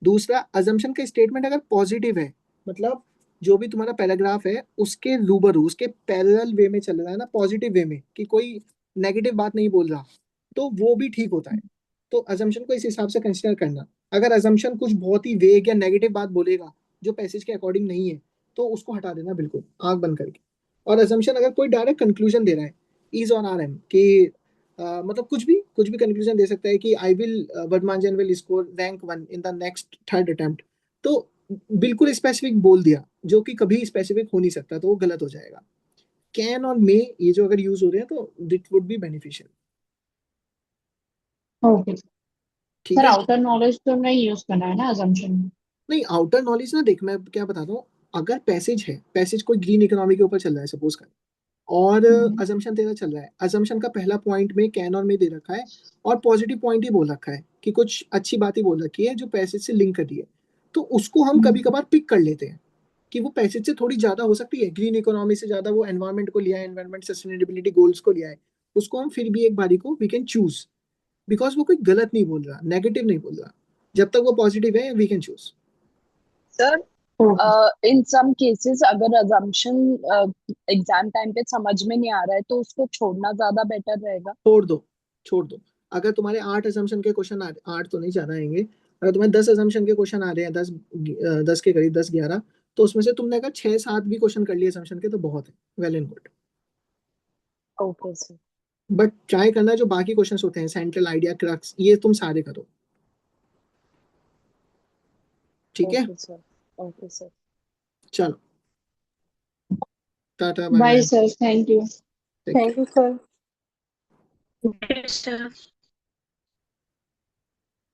S1: दूसरा, अजम्पशन का स्टेटमेंट अगर पॉजिटिव है, मतलब जो भी तुम्हारा पैराग्राफ है उसके रूबरू, उसके पैरेलल वे में चल रहा है ना, पॉजिटिव वे में, कि कोई नेगेटिव बात नहीं बोल रहा, तो वो भी ठीक होता है। तो अजम्पशन को इस हिसाब से कंसिडर करना। अगर अजम्पशन कुछ बहुत ही वेग या नेगेटिव बात बोलेगा जो पैसेज के अकॉर्डिंग नहीं है, तो उसको हटा देना बिल्कुल आंख बंद करके। और अजम्पशन अगर कोई डायरेक्ट कंक्लूजन दे रहा है, इज ऑन आर एम, कि मतलब कुछ भी कंक्लूजन दे सकता है कि I will Vardhaman will score rank 1 in the next third attempt, तो बिल्कुल स्पेसिफिक बोल दिया जो कि कभी स्पेसिफिक हो नहीं सकता, तो वो गलत हो जाएगा। कैन और मे ये जो अगर यूज हो रहे हैं तो that would be beneficial.
S2: Okay
S1: ठीक
S2: सर,
S1: है,
S2: आउटर नॉलेज तो नहीं यूज करना है ना अजम्पशन में?
S1: नहीं आउटर नॉलेज ना, देख मैं क्या बताता हूँ, अगर पैसेज है, पैसेज कोई ग्रीन इकोनॉमी के ऊपर चल रहा है सपोज कर, और अजम्पशन तेरा चल रहा है, अजम्पशन का पहला पॉइंट में कैन और में दे रखा है, और पॉजिटिव पॉइंट ही बोल रखा है कि कुछ अच्छी बात ही बोल रखी है जो पैसेज से लिंक कर रही है, तो उसको हम कभी कभार पिक कर लेते हैं कि वो पैसेज से थोड़ी ज्यादा हो सकती है, ग्रीन इकोनॉमी से ज्यादा वो एनवायरमेंट को लिया है, एनवायरमेंट सस्टेनेबिलिटी गोल्स को लिया है, उसको हम फिर भी एक बारी को वी कैन चूज, बिकॉज वो कोई गलत नहीं बोल रहा, नेगेटिव नहीं बोल रहा, जब तक वो पॉजिटिव है we can choose.
S3: Sir
S2: okay
S3: in some cases अगर अजम्पशन एग्जाम टाइम पे समझ में नहीं आ रहा है तो उसको छोड़ना ज्यादा बेटर रहेगा।
S1: छोड़ दो। अगर तुम्हारे 8 असम्पशन के क्वेश्चन आ रहे, 8 तो नहीं ज्यादा आएंगे, अगर तुम्हारे 10 असम्पशन के क्वेश्चन आ रहे हैं, 10 के करीब, 10-11, तो उसमें से तुमने अगर 6-7 भी क्वेश्चन कर लिए असम्पशन के तो बहुत है, well and good.
S3: Okay sir.
S1: But try करना जो बाकी क्वेश्चंस होते हैं, सेंट्रल आइडिया, क्रक्स, ये तुम सारे करो। ठीक है,
S3: ओके सर। Okay sir.
S1: चलो, tata bye
S2: bye
S1: bye,
S2: sir, thank you.
S1: Take care.
S5: Thank you, sir.
S4: Yes, sir.